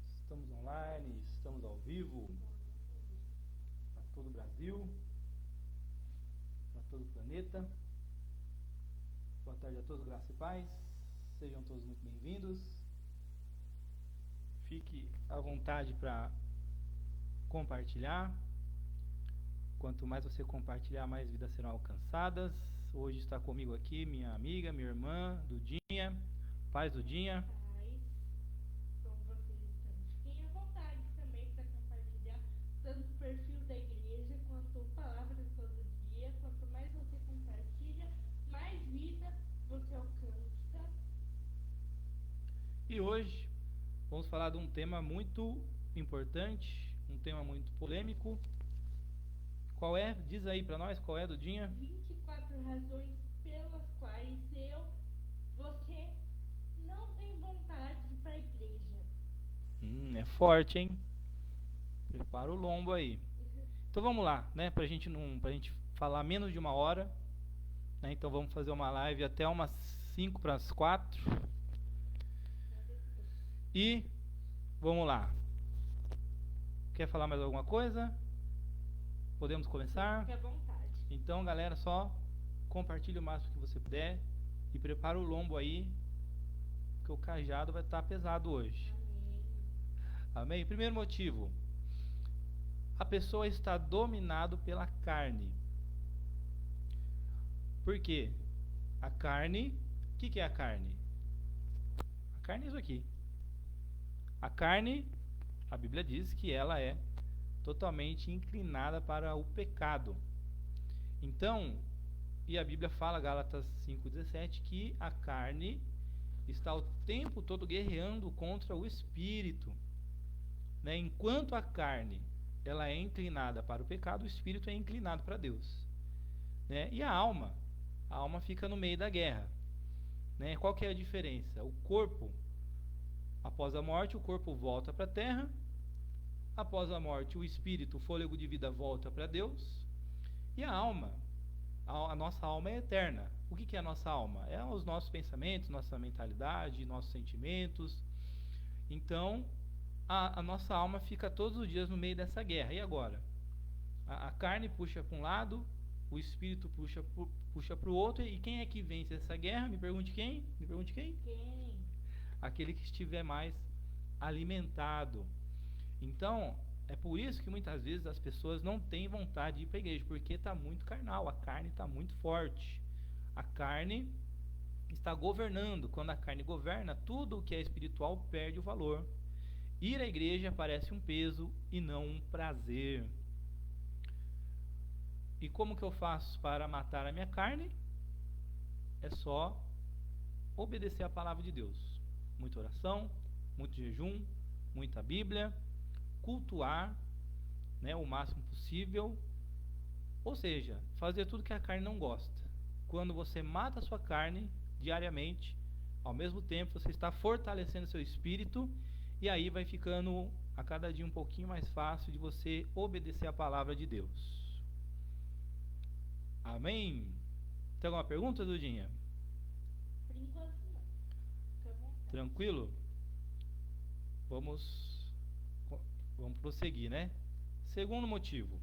Estamos online, estamos ao vivo para todo o Brasil, para todo o planeta. Boa tarde a todos, graça e paz. Sejam todos muito bem-vindos. Fique à vontade para compartilhar. Quanto mais você compartilhar, mais vidas serão alcançadas. Hoje está comigo aqui minha amiga, minha irmã, Dudinha. Paz, Dudinha. Como vocês estão? Fiquem à vontade também para compartilhar tanto o perfil da igreja quanto palavras todo dia. Quanto mais você compartilha, mais vida você alcança. E hoje vamos falar de um tema muito importante, um tema muito polêmico. Qual é? Diz aí pra nós, qual é, Dudinha? 24 razões pelas quais você não tem vontade de ir para a igreja. É forte, hein? Prepara o lombo aí. Então vamos lá, né? Pra gente falar menos de uma hora, né? Então vamos fazer uma live até umas 5 para as 4. E vamos lá. Quer falar mais alguma coisa? Podemos começar? Fique à vontade. Então, galera, só compartilhe o máximo que você puder e prepara o lombo aí, que o cajado vai estar pesado hoje. Amém. Amém? Primeiro motivo: a pessoa está dominado pela carne. Por quê? A carne, o que é a carne? A carne é isso aqui. A carne, a Bíblia diz que ela é totalmente inclinada para o pecado. Então, e a Bíblia fala, Gálatas 5,17, que a carne está o tempo todo guerreando contra o espírito, né? Enquanto a carne ela é inclinada para o pecado, o espírito é inclinado para Deus, né? E a alma fica no meio da guerra, né? Qual que é a diferença? O corpo, após a morte, o corpo volta para a terra. Após a morte, o espírito, o fôlego de vida, volta para Deus. E a alma, a nossa alma é eterna. O que é a nossa alma? É os nossos pensamentos, nossa mentalidade, nossos sentimentos. Então, a nossa alma fica todos os dias no meio dessa guerra. E agora? A carne puxa para um lado, o espírito puxa para o outro. E quem é que vence essa guerra? Me pergunte quem? Quem? Aquele que estiver mais alimentado. Então, é por isso que muitas vezes as pessoas não têm vontade de ir para a igreja, porque está muito carnal, a carne está muito forte. A carne está governando. Quando a carne governa, tudo o que é espiritual perde o valor. Ir à igreja parece um peso e não um prazer. E como que eu faço para matar a minha carne? É só obedecer a palavra de Deus. Muita oração, muito jejum, muita Bíblia, cultuar, né, o máximo possível, ou seja, fazer tudo que a carne não gosta. Quando você mata a sua carne diariamente, ao mesmo tempo você está fortalecendo seu espírito, e aí vai ficando a cada dia um pouquinho mais fácil de você obedecer a palavra de Deus. Amém? Tem alguma pergunta, Dudinha? Por enquanto não. Fique à vontade. Tranquilo? Vamos prosseguir, né? Segundo motivo: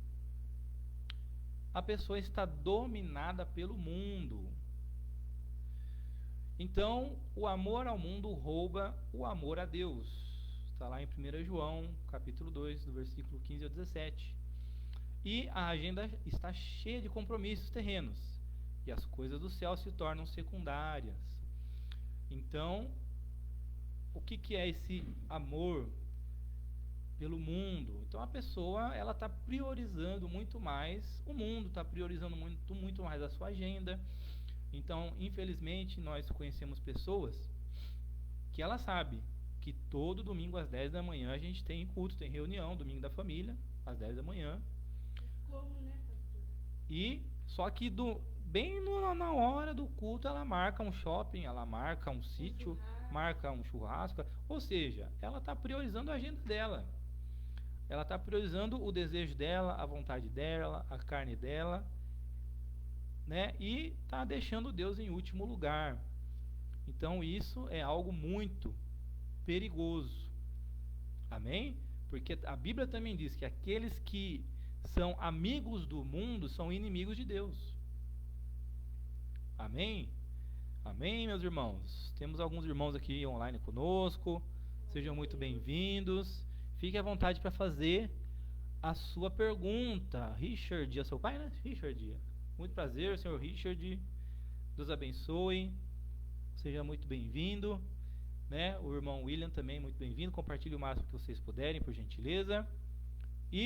a pessoa está dominada pelo mundo. Então, o amor ao mundo rouba o amor a Deus. Está lá em 1 João, capítulo 2, do versículo 15 ao 17. E a agenda está cheia de compromissos terrenos, e as coisas do céu se tornam secundárias. Então, o que é esse amor pelo mundo? Então a pessoa ela está priorizando muito mais o mundo, está priorizando muito mais a sua agenda. Então, infelizmente, nós conhecemos pessoas que ela sabe que todo domingo às 10 da manhã a gente tem culto, tem reunião, domingo da família, às 10 da manhã. Como, né, pastor? E só que na hora do culto ela marca um shopping, ela marca um sítio, marca um churrasco, ou seja, ela está priorizando a agenda dela. Ela está priorizando o desejo dela, a vontade dela, a carne dela, né? E está deixando Deus em último lugar. Então isso é algo muito perigoso. Amém? Porque a Bíblia também diz que aqueles que são amigos do mundo são inimigos de Deus. Amém? Amém, meus irmãos? Temos alguns irmãos aqui online conosco. Sejam muito bem-vindos. Fique à vontade para fazer a sua pergunta. Richard, é seu pai, né? Richard. Muito prazer, senhor Richard. Deus abençoe. Seja muito bem-vindo. Né? O irmão William também, muito bem-vindo. Compartilhe o máximo que vocês puderem, por gentileza. E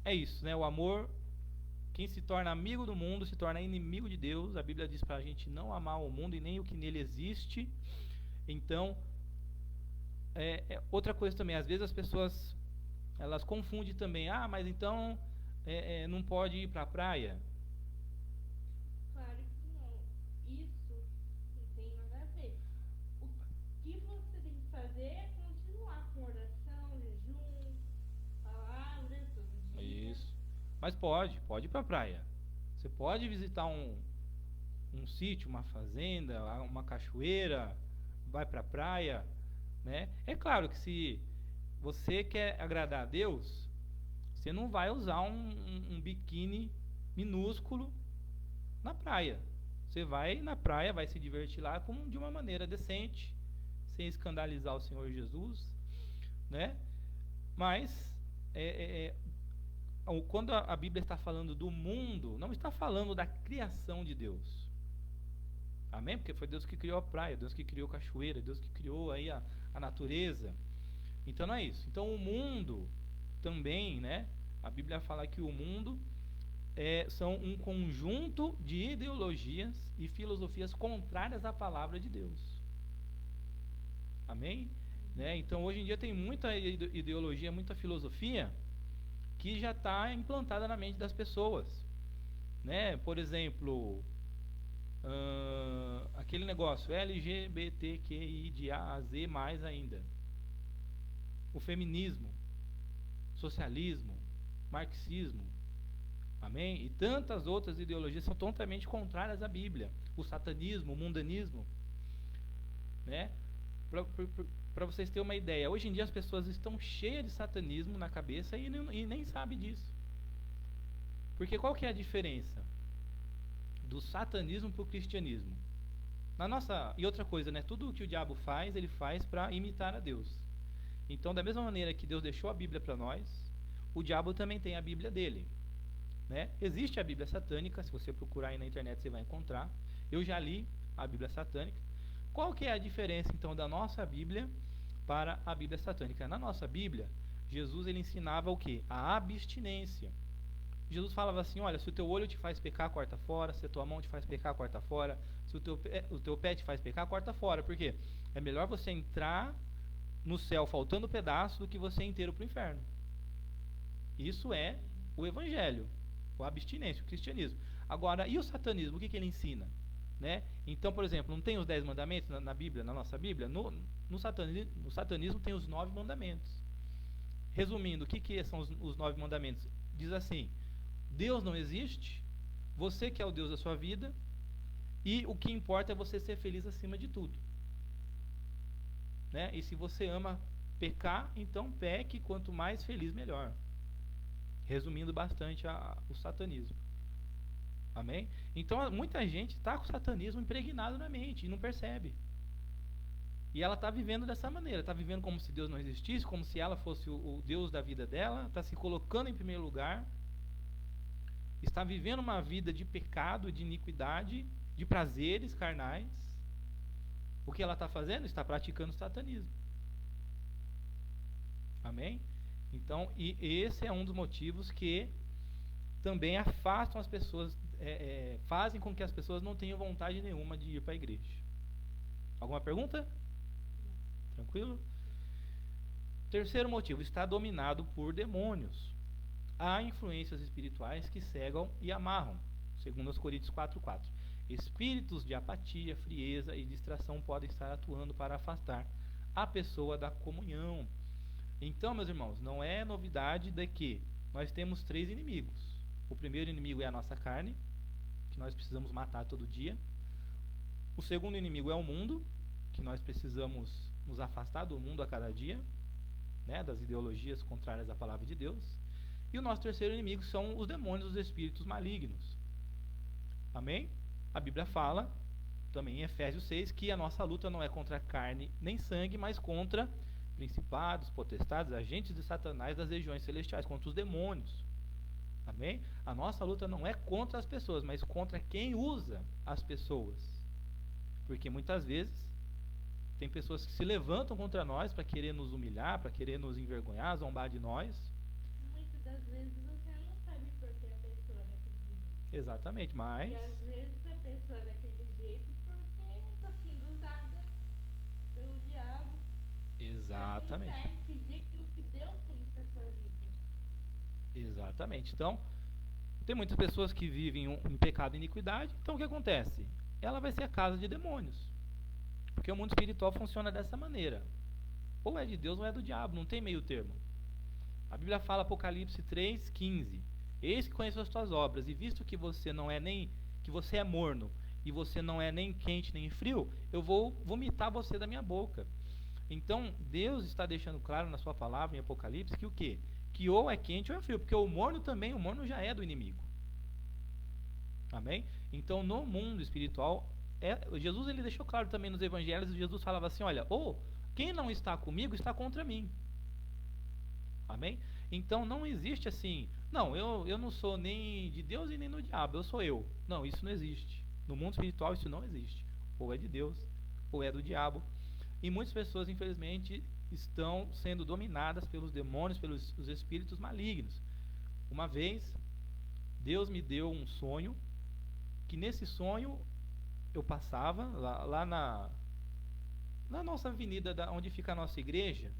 é isso, né? O amor, quem se torna amigo do mundo se torna inimigo de Deus. A Bíblia diz para a gente não amar o mundo e nem o que nele existe. Então, outra coisa também, às vezes as pessoas elas confundem também. Ah, mas então não pode ir para a praia? Claro que não. Isso não tem nada a ver. O que você tem que fazer é continuar com oração, jejum, palavras todo dia. Isso. Mas pode ir para a praia. Você pode visitar um sítio, uma fazenda, uma cachoeira, vai para a praia, né? É claro que se você quer agradar a Deus, você não vai usar um biquíni minúsculo na praia. Você vai na praia, vai se divertir lá de uma maneira decente, sem escandalizar o Senhor Jesus, né? Mas quando a Bíblia está falando do mundo, não está falando da criação de Deus. Amém? Porque foi Deus que criou a praia, Deus que criou a cachoeira, Deus que criou aí a natureza. Então não é isso. Então o mundo também, né? A Bíblia fala que o mundo são um conjunto de ideologias e filosofias contrárias à palavra de Deus. Amém? Né? Então hoje em dia tem muita ideologia, muita filosofia que já está implantada na mente das pessoas, né? Por exemplo, aquele negócio LGBTQI de A a Z mais ainda, o feminismo, socialismo, marxismo, amém? E tantas outras ideologias são totalmente contrárias à Bíblia. O satanismo, o mundanismo, né? Para vocês terem uma ideia, hoje em dia as pessoas estão cheias de satanismo na cabeça e nem sabem disso. Porque qual que é a diferença do satanismo para o cristianismo? E outra coisa, né? Tudo o que o diabo faz, ele faz para imitar a Deus. Então, da mesma maneira que Deus deixou a Bíblia para nós, o diabo também tem a Bíblia dele, né? Existe a Bíblia satânica, se você procurar aí na internet você vai encontrar. Eu já li a Bíblia satânica. Qual que é a diferença então da nossa Bíblia para a Bíblia satânica? Na nossa Bíblia, Jesus ele ensinava o quê? A abstinência. Jesus falava assim: olha, se o teu olho te faz pecar, corta fora. Se a tua mão te faz pecar, corta fora. Se o teu pé te faz pecar, corta fora. Por quê? É melhor você entrar no céu faltando pedaço do que você ir inteiro para o inferno. Isso é o evangelho, a abstinência, o cristianismo. Agora, e o satanismo? O que ele ensina? Né? Então, por exemplo, não tem os 10 mandamentos na Bíblia, na nossa Bíblia? No satanismo tem os 9 mandamentos. Resumindo, o que são os 9 mandamentos? Diz assim: Deus não existe, você que é o Deus da sua vida, e o que importa é você ser feliz acima de tudo. Né? E se você ama pecar, então peque, quanto mais feliz, melhor. Resumindo bastante o satanismo. Amém? Então muita gente está com o satanismo impregnado na mente e não percebe. E ela está vivendo dessa maneira, está vivendo como se Deus não existisse, como se ela fosse o Deus da vida dela, está se colocando em primeiro lugar, está vivendo uma vida de pecado, de iniquidade, de prazeres carnais. O que ela está fazendo? Está praticando o satanismo. Amém? Então, e esse é um dos motivos que também afastam as pessoas, fazem com que as pessoas não tenham vontade nenhuma de ir para a igreja. Alguma pergunta? Tranquilo? Terceiro motivo, está dominado por demônios. Há influências espirituais que cegam e amarram, segundo os Coríntios 4:4. Espíritos de apatia, frieza e distração podem estar atuando para afastar a pessoa da comunhão. Então, meus irmãos, não é novidade de que nós temos 3 inimigos. O primeiro inimigo é a nossa carne, que nós precisamos matar todo dia. O segundo inimigo é o mundo, que nós precisamos nos afastar do mundo a cada dia, né, das ideologias contrárias à palavra de Deus. E o nosso terceiro inimigo são os demônios, os espíritos malignos. Amém? A Bíblia fala, também em Efésios 6, que a nossa luta não é contra carne nem sangue, mas contra principados, potestades, agentes de Satanás das regiões celestiais, contra os demônios. Amém? A nossa luta não é contra as pessoas, mas contra quem usa as pessoas. Porque muitas vezes tem pessoas que se levantam contra nós para querer nos humilhar, para querer nos envergonhar, zombar de nós. Muitas das vezes você não sabe por que a pessoa é daquele jeito. Exatamente, mas... E às vezes a pessoa é daquele jeito porque está sendo usada pelo diabo. Exatamente. Para impedir aquilo que Deus tem para sua vida. Exatamente. Então, tem muitas pessoas que vivem em pecado e iniquidade. Então, o que acontece? Ela vai ser a casa de demônios. Porque o mundo espiritual funciona dessa maneira. Ou é de Deus ou é do diabo, não tem meio termo. A Bíblia fala, Apocalipse 3:15: Eis que conheço as tuas obras, e visto que você não é nem, que você é morno, e você não é nem quente nem frio, eu vou vomitar você da minha boca. Então, Deus está deixando claro na sua palavra em Apocalipse que o quê? Que ou é quente ou é frio, porque o morno também, o morno já é do inimigo. Amém? Então, no mundo espiritual, Jesus ele deixou claro também nos evangelhos, Jesus falava assim, olha, quem não está comigo está contra mim. Amém? Então, não existe assim, não, eu não sou nem de Deus e nem do diabo, eu sou eu. Não, isso não existe. No mundo espiritual isso não existe. Ou é de Deus, ou é do diabo. E muitas pessoas, infelizmente, estão sendo dominadas pelos demônios, pelos os espíritos malignos. Uma vez, Deus me deu um sonho, que nesse sonho eu passava lá na nossa avenida, onde fica a nossa igreja,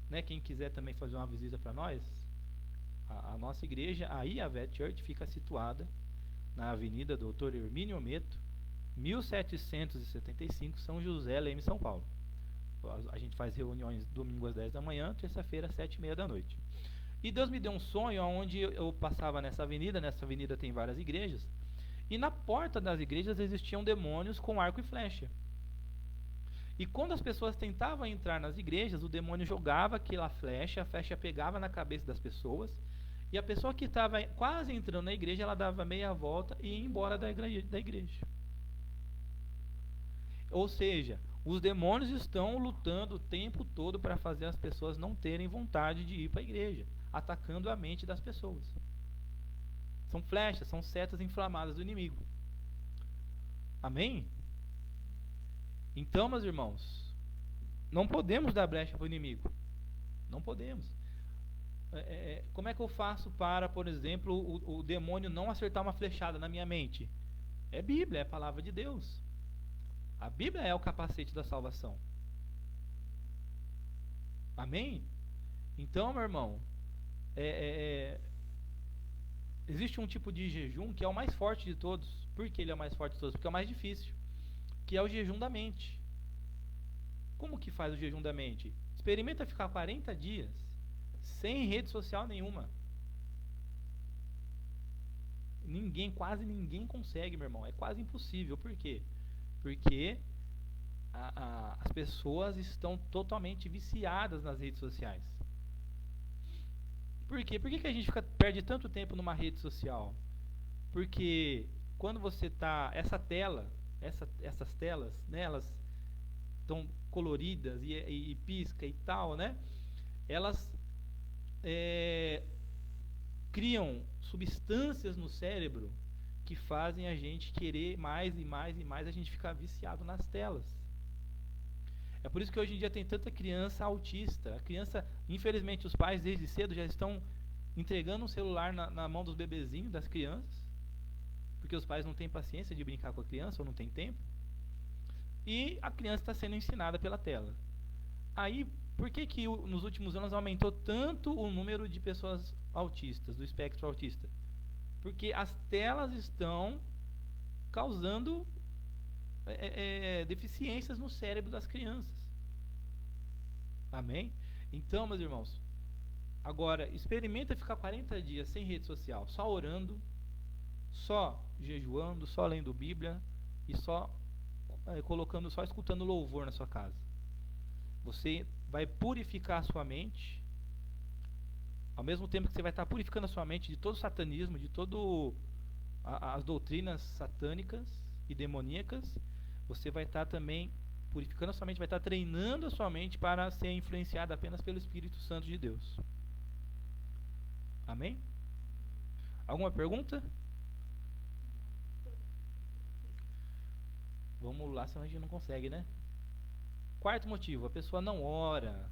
né, quem quiser também fazer uma visita para nós, a nossa igreja, a Yavet Church, fica situada na avenida Dr. Hermínio Ometo, 1775, São José, Leme, São Paulo. A gente faz reuniões domingo às 10 da manhã, terça-feira às 7h30 da noite. E Deus me deu um sonho onde eu passava nessa avenida tem várias igrejas, e na porta das igrejas existiam demônios com arco e flecha. E quando as pessoas tentavam entrar nas igrejas, o demônio jogava aquela flecha, a flecha pegava na cabeça das pessoas, e a pessoa que estava quase entrando na igreja, ela dava meia volta e ia embora da igreja. Ou seja, os demônios estão lutando o tempo todo para fazer as pessoas não terem vontade de ir para a igreja, atacando a mente das pessoas. São flechas, são setas inflamadas do inimigo. Amém? Então, meus irmãos, não podemos dar brecha para o inimigo. Não podemos. Como é que eu faço para, por exemplo, o demônio não acertar uma flechada na minha mente? É Bíblia, é a palavra de Deus. A Bíblia é o capacete da salvação. Amém? Então, meu irmão, existe um tipo de jejum que é o mais forte de todos. Por que ele é o mais forte de todos? Porque é o mais difícil, que é o jejum da mente. Como que faz o jejum da mente? Experimenta ficar 40 dias sem rede social nenhuma. Quase ninguém consegue, meu irmão. É quase impossível. Por quê? Porque as pessoas estão totalmente viciadas nas redes sociais. Por quê? Por que a gente perde tanto tempo numa rede social? Porque quando você está... essas telas, né, elas estão coloridas e pisca e tal, né? Elas criam substâncias no cérebro que fazem a gente querer mais e mais e mais, a gente ficar viciado nas telas. É por isso que hoje em dia tem tanta criança autista. A criança, infelizmente, os pais desde cedo já estão entregando um celular na mão dos bebezinhos, das crianças, porque os pais não têm paciência de brincar com a criança ou não tem tempo, e a criança está sendo ensinada pela tela. Aí, por que nos últimos anos aumentou tanto o número de pessoas autistas, do espectro autista? Porque as telas estão causando deficiências no cérebro das crianças. Amém? Então, meus irmãos, agora experimenta ficar 40 dias sem rede social, só só jejuando, só lendo Bíblia e só só escutando louvor na sua casa. Você vai purificar a sua mente, ao mesmo tempo que você vai estar purificando a sua mente de todo o satanismo, de todo as doutrinas satânicas e demoníacas. Você vai estar também purificando a sua mente, vai estar treinando a sua mente para ser influenciada apenas pelo Espírito Santo de Deus. Amém? Alguma pergunta? Vamos lá, senão a gente não consegue, né? Quarto motivo, a pessoa não ora.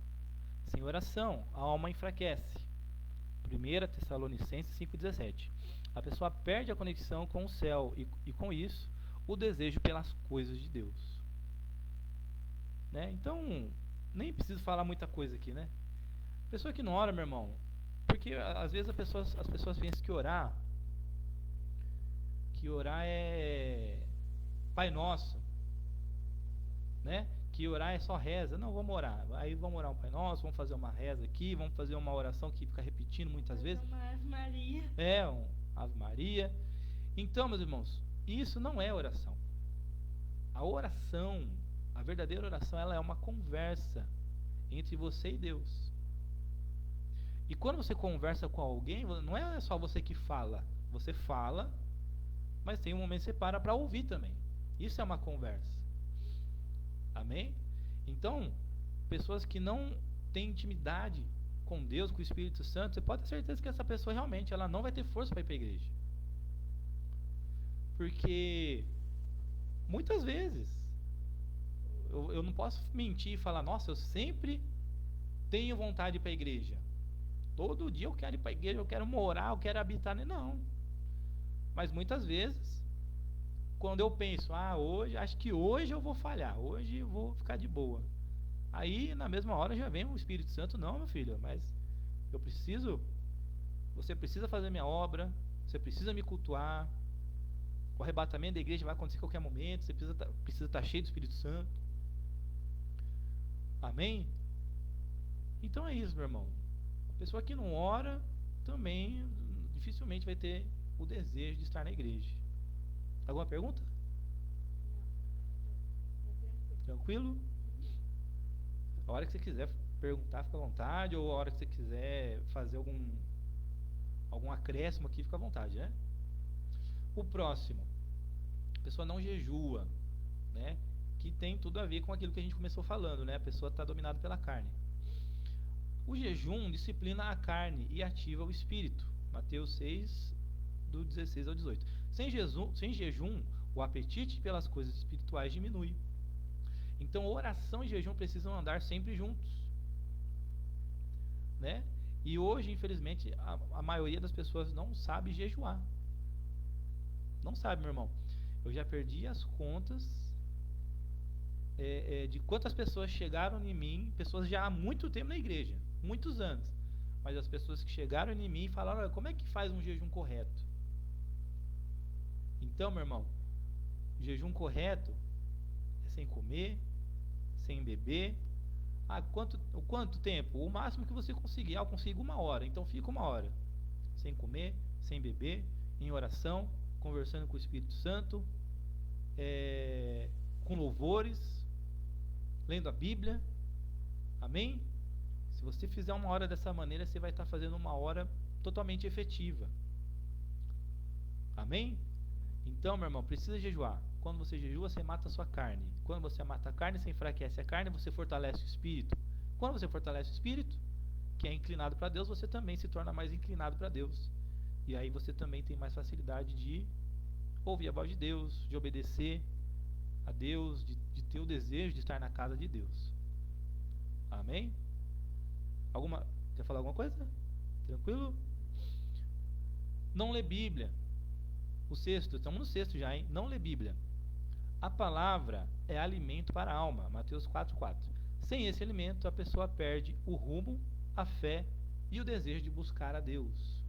Sem oração, a alma enfraquece. 1 Tessalonicenses 5,17. A pessoa perde a conexão com o céu e com isso, o desejo pelas coisas de Deus. Né? Então, nem preciso falar muita coisa aqui, né? Pessoa que não ora, meu irmão, porque às vezes as pessoas pensam que orar é Pai Nosso, né? Que orar é só reza. Não, vamos orar. Aí vamos orar um Pai Nosso, vamos fazer uma reza aqui, vamos fazer uma oração que fica repetindo muitas vezes. Uma Ave Maria. Um Ave Maria. Então, meus irmãos, isso não é oração. A oração, a verdadeira oração, ela é uma conversa entre você e Deus. E quando você conversa com alguém, não é só você que fala. Você fala, mas tem um momento que você para ouvir também. Isso é uma conversa. Amém? Então, pessoas que não têm intimidade com Deus, com o Espírito Santo, você pode ter certeza que essa pessoa realmente ela não vai ter força para ir para a igreja. Porque muitas vezes eu não posso mentir e falar, nossa, eu sempre tenho vontade de ir para a igreja. Todo dia eu quero ir para a igreja, eu quero morar, eu quero habitar. Não. Mas muitas vezes, quando eu penso, acho que hoje eu vou falhar, hoje eu vou ficar de boa. Aí, na mesma hora, já vem o Espírito Santo, não, meu filho, mas você precisa fazer minha obra, você precisa me cultuar, o arrebatamento da igreja vai acontecer a qualquer momento, você precisa estar cheio do Espírito Santo. Amém? Então é isso, meu irmão. A pessoa que não ora, também dificilmente vai ter o desejo de estar na igreja. Alguma pergunta? Tranquilo? A hora que você quiser perguntar, fica à vontade. Ou a hora que você quiser fazer algum acréscimo aqui, fica à vontade, né? O próximo. A pessoa não jejua, né? Que tem tudo a ver com aquilo que a gente começou falando, né? A pessoa está dominada pela carne. O jejum disciplina a carne e ativa o espírito. Mateus 6, do 16 ao 18. Sem jejum, o apetite pelas coisas espirituais diminui. Então, oração e jejum precisam andar sempre juntos, né? E hoje, infelizmente, a maioria das pessoas não sabe jejuar. Não sabe, meu irmão. Eu já perdi as contas de quantas pessoas chegaram em mim, pessoas já há muito tempo na igreja, muitos anos, mas as pessoas que chegaram em mim e falaram, olha, como é que faz um jejum correto? Então, meu irmão, o jejum correto é sem comer, sem beber. Quanto tempo? O máximo que você conseguir. Eu consigo 1 hora, então fica 1 hora sem comer, sem beber, em oração, conversando com o Espírito Santo, com louvores, lendo a Bíblia. Amém? Se você fizer 1 hora dessa maneira, você vai estar fazendo 1 hora totalmente efetiva. Amém? Então, meu irmão, precisa jejuar. Quando você jejua, você mata a sua carne. Quando você mata a carne, você enfraquece a carne, você fortalece o espírito. Quando você fortalece o espírito, que é inclinado para Deus, você também se torna mais inclinado para Deus. E aí você também tem mais facilidade de ouvir a voz de Deus, de obedecer a Deus, de ter o desejo de estar na casa de Deus. Amém? Quer falar alguma coisa? Tranquilo? Não lê Bíblia. O sexto, estamos no sexto já, hein? Não lê Bíblia. A palavra é alimento para a alma. Mateus 4,4. Sem esse alimento, a pessoa perde o rumo, a fé e o desejo de buscar a Deus.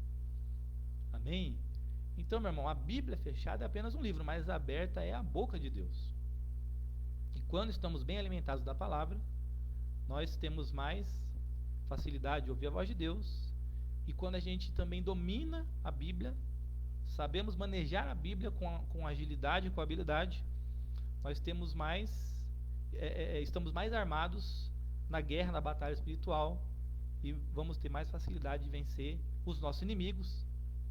Amém? Então, meu irmão, a Bíblia fechada é apenas um livro, mas aberta é a boca de Deus. E quando estamos bem alimentados da palavra, nós temos mais facilidade de ouvir a voz de Deus. E quando a gente também domina a Bíblia, sabemos manejar a Bíblia com agilidade, com habilidade, nós temos estamos mais armados na guerra, na batalha espiritual, e vamos ter mais facilidade de vencer os nossos inimigos,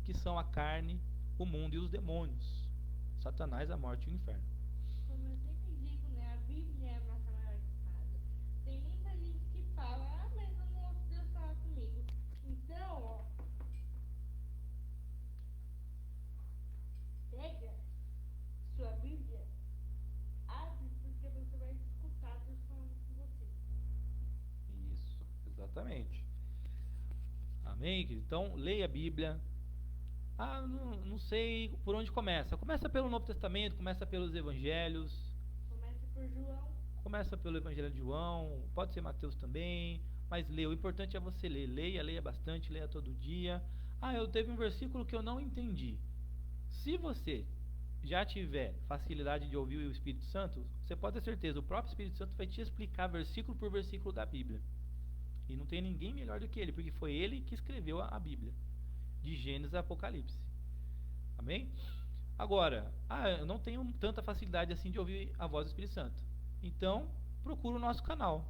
que são a carne, o mundo e os demônios, Satanás, a morte e o inferno. Como eu sempre digo, né? A Bíblia é a nossa maior espada. Tem muita gente que fala, ah, mas eu não ouço Deus falar comigo. Então, ó, pega sua Bíblia, abre, porque você vai escutar Deus falando com você. Isso, exatamente. Amém? Então, leia a Bíblia. Ah, não sei por onde começa. Começa pelo Novo Testamento, começa pelos Evangelhos, Começa por João. começa pelo Evangelho de João, pode ser Mateus também, mas leia. O importante é você ler. Leia bastante, leia todo dia. Ah, eu teve um versículo que eu não entendi. Se você já tiver facilidade de ouvir o Espírito Santo, você pode ter certeza, o próprio Espírito Santo vai te explicar versículo por versículo da Bíblia. E não tem ninguém melhor do que ele, porque foi ele que escreveu a Bíblia, de Gênesis a Apocalipse. Amém? Agora, eu não tenho tanta facilidade assim de ouvir a voz do Espírito Santo. Então, procura o nosso canal.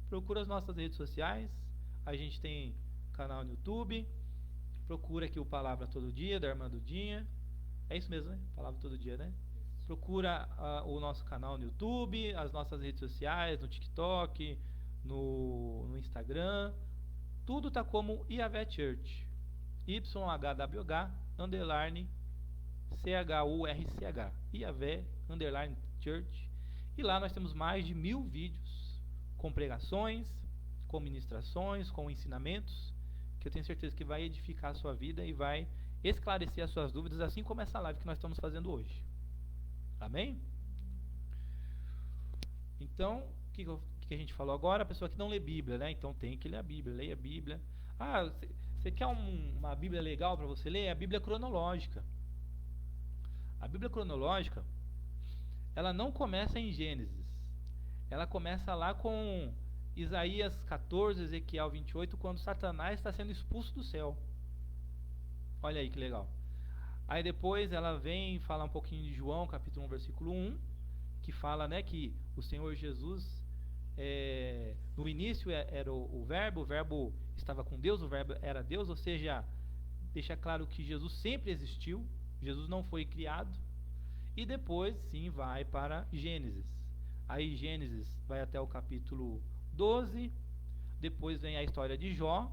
Procura as nossas redes sociais. A gente tem canal no YouTube. Procura aqui o Palavra Todo Dia, da Irmã Dudinha. É isso mesmo, né? Palavra Todo Dia, né? Procura o nosso canal no YouTube, as nossas redes sociais, no TikTok, no Instagram. Tudo tá como Yahvé Church. YHWH _ CHURCH, Yahvé _Church. E lá nós temos mais de 1000 vídeos com pregações, com ministrações, com ensinamentos, que eu tenho certeza que vai edificar a sua vida e vai esclarecer as suas dúvidas, assim como essa live que nós estamos fazendo hoje. Amém? Então, o que a gente falou agora? A pessoa que não lê Bíblia, né? Então tem que ler a Bíblia, leia a Bíblia. Ah, você quer uma Bíblia legal para você ler? É a Bíblia cronológica. A Bíblia cronológica, ela não começa em Gênesis. Ela começa lá com Isaías 14, Ezequiel 28, quando Satanás está sendo expulso do céu. Olha aí que legal. Aí depois ela vem falar um pouquinho de João, capítulo 1, versículo 1, que fala, né, que o Senhor Jesus, no início era o verbo estava com Deus, o verbo era Deus, ou seja, deixa claro que Jesus sempre existiu, Jesus não foi criado. E depois sim vai para Gênesis. Aí Gênesis vai até o capítulo 12, depois vem a história de Jó,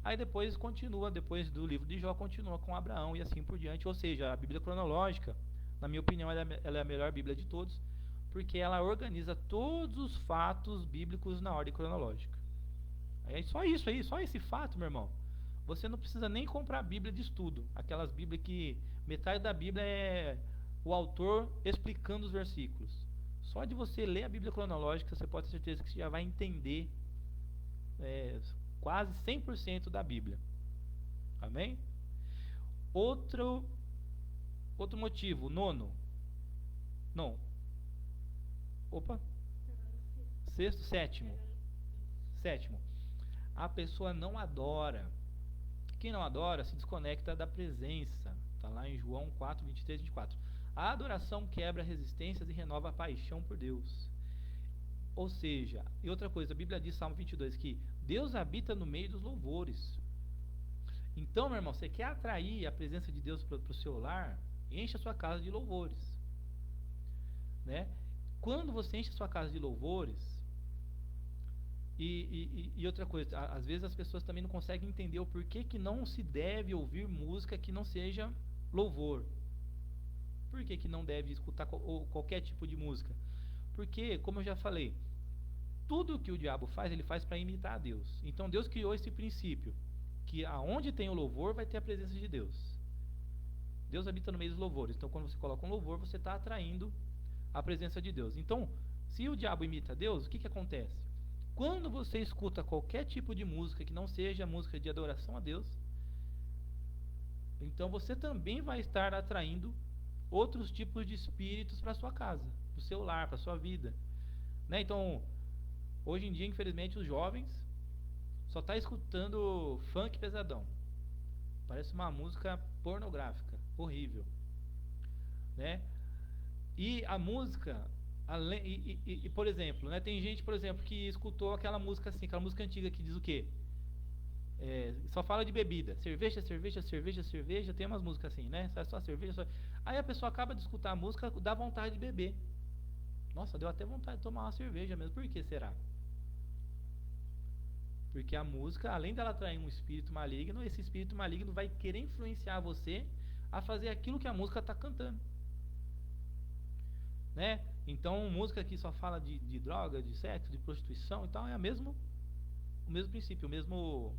aí depois continua, depois do livro de Jó continua com Abraão e assim por diante. Ou seja, a Bíblia cronológica, na minha opinião, ela é a melhor Bíblia de todos, porque ela organiza todos os fatos bíblicos na ordem cronológica. É só isso aí, só esse fato, meu irmão. Você não precisa nem comprar a Bíblia de estudo, aquelas Bíblias que metade da Bíblia é o autor explicando os versículos. Só de você ler a Bíblia cronológica, você pode ter certeza que você já vai entender quase 100% da Bíblia. Amém? Outro motivo, nono. Não. Opa. Sexto, sétimo. A pessoa não adora. Quem não adora se desconecta da presença. Está lá em João 4, 23 e 24. A adoração quebra resistências e renova a paixão por Deus. Ou seja, e outra coisa, a Bíblia diz, Salmo 22, que Deus habita no meio dos louvores. Então, meu irmão, você quer atrair a presença de Deus para o seu lar? Enche a sua casa de louvores. Né? Quando você enche a sua casa de louvores, e outra coisa, às vezes as pessoas também não conseguem entender o porquê que não se deve ouvir música que não seja louvor. Por que não deve escutar qualquer tipo de música? Porque, como eu já falei, tudo que o diabo faz, ele faz para imitar a Deus. Então Deus criou esse princípio, que aonde tem o louvor vai ter a presença de Deus. Deus habita no meio dos louvores. Então quando você coloca um louvor, você está atraindo a presença de Deus. Então, se o diabo imita Deus, o que acontece? Quando você escuta qualquer tipo de música que não seja música de adoração a Deus, então você também vai estar atraindo outros tipos de espíritos para sua casa, para o seu lar, para sua vida, né? Então, hoje em dia, infelizmente, os jovens só tá escutando funk pesadão. Parece uma música pornográfica. horrível, né? E a música, por exemplo, né, tem gente, por exemplo, que escutou aquela música assim, aquela música antiga que diz o quê? Só fala de bebida, cerveja, cerveja, cerveja, cerveja, tem umas músicas assim, né? Só cerveja, só... Aí a pessoa acaba de escutar a música, dá vontade de beber. Nossa, deu até vontade de tomar uma cerveja mesmo. Por que será? Porque a música, além dela atrair um espírito maligno, esse espírito maligno vai querer influenciar você a fazer aquilo que a música está cantando, né? Então, música que só fala de droga, de sexo, de prostituição e tal, é o mesmo princípio, o mesmo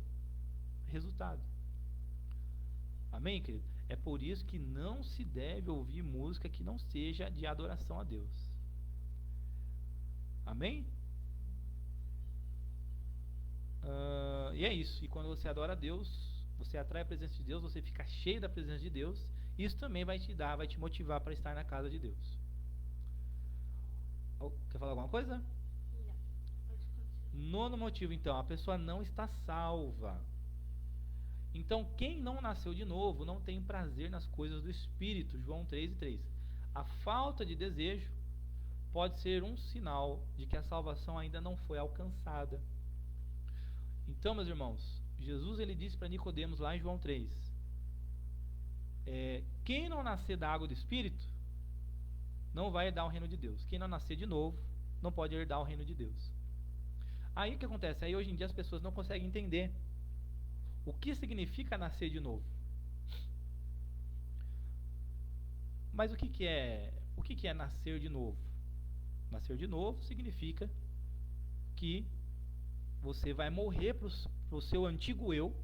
resultado. Amém, querido? É por isso que não se deve ouvir música que não seja de adoração a Deus. Amém? E é isso. E quando você adora a Deus, você atrai a presença de Deus, você fica cheio da presença de Deus. Isso também vai te motivar para estar na casa de Deus. Quer falar alguma coisa? Não, pode continuar. Nono motivo, então, a pessoa não está salva. Então, quem não nasceu de novo não tem prazer nas coisas do Espírito. João 3:3. A falta de desejo pode ser um sinal de que a salvação ainda não foi alcançada. Então, meus irmãos, Jesus ele disse para Nicodemos lá em João 3: quem não nascer da água do Espírito não vai herdar o reino de Deus. Quem não nascer de novo não pode herdar o reino de Deus. Aí o que acontece? Aí hoje em dia as pessoas não conseguem entender o que significa nascer de novo. Mas o que é nascer de novo? Nascer de novo significa que você vai morrer para o seu antigo eu.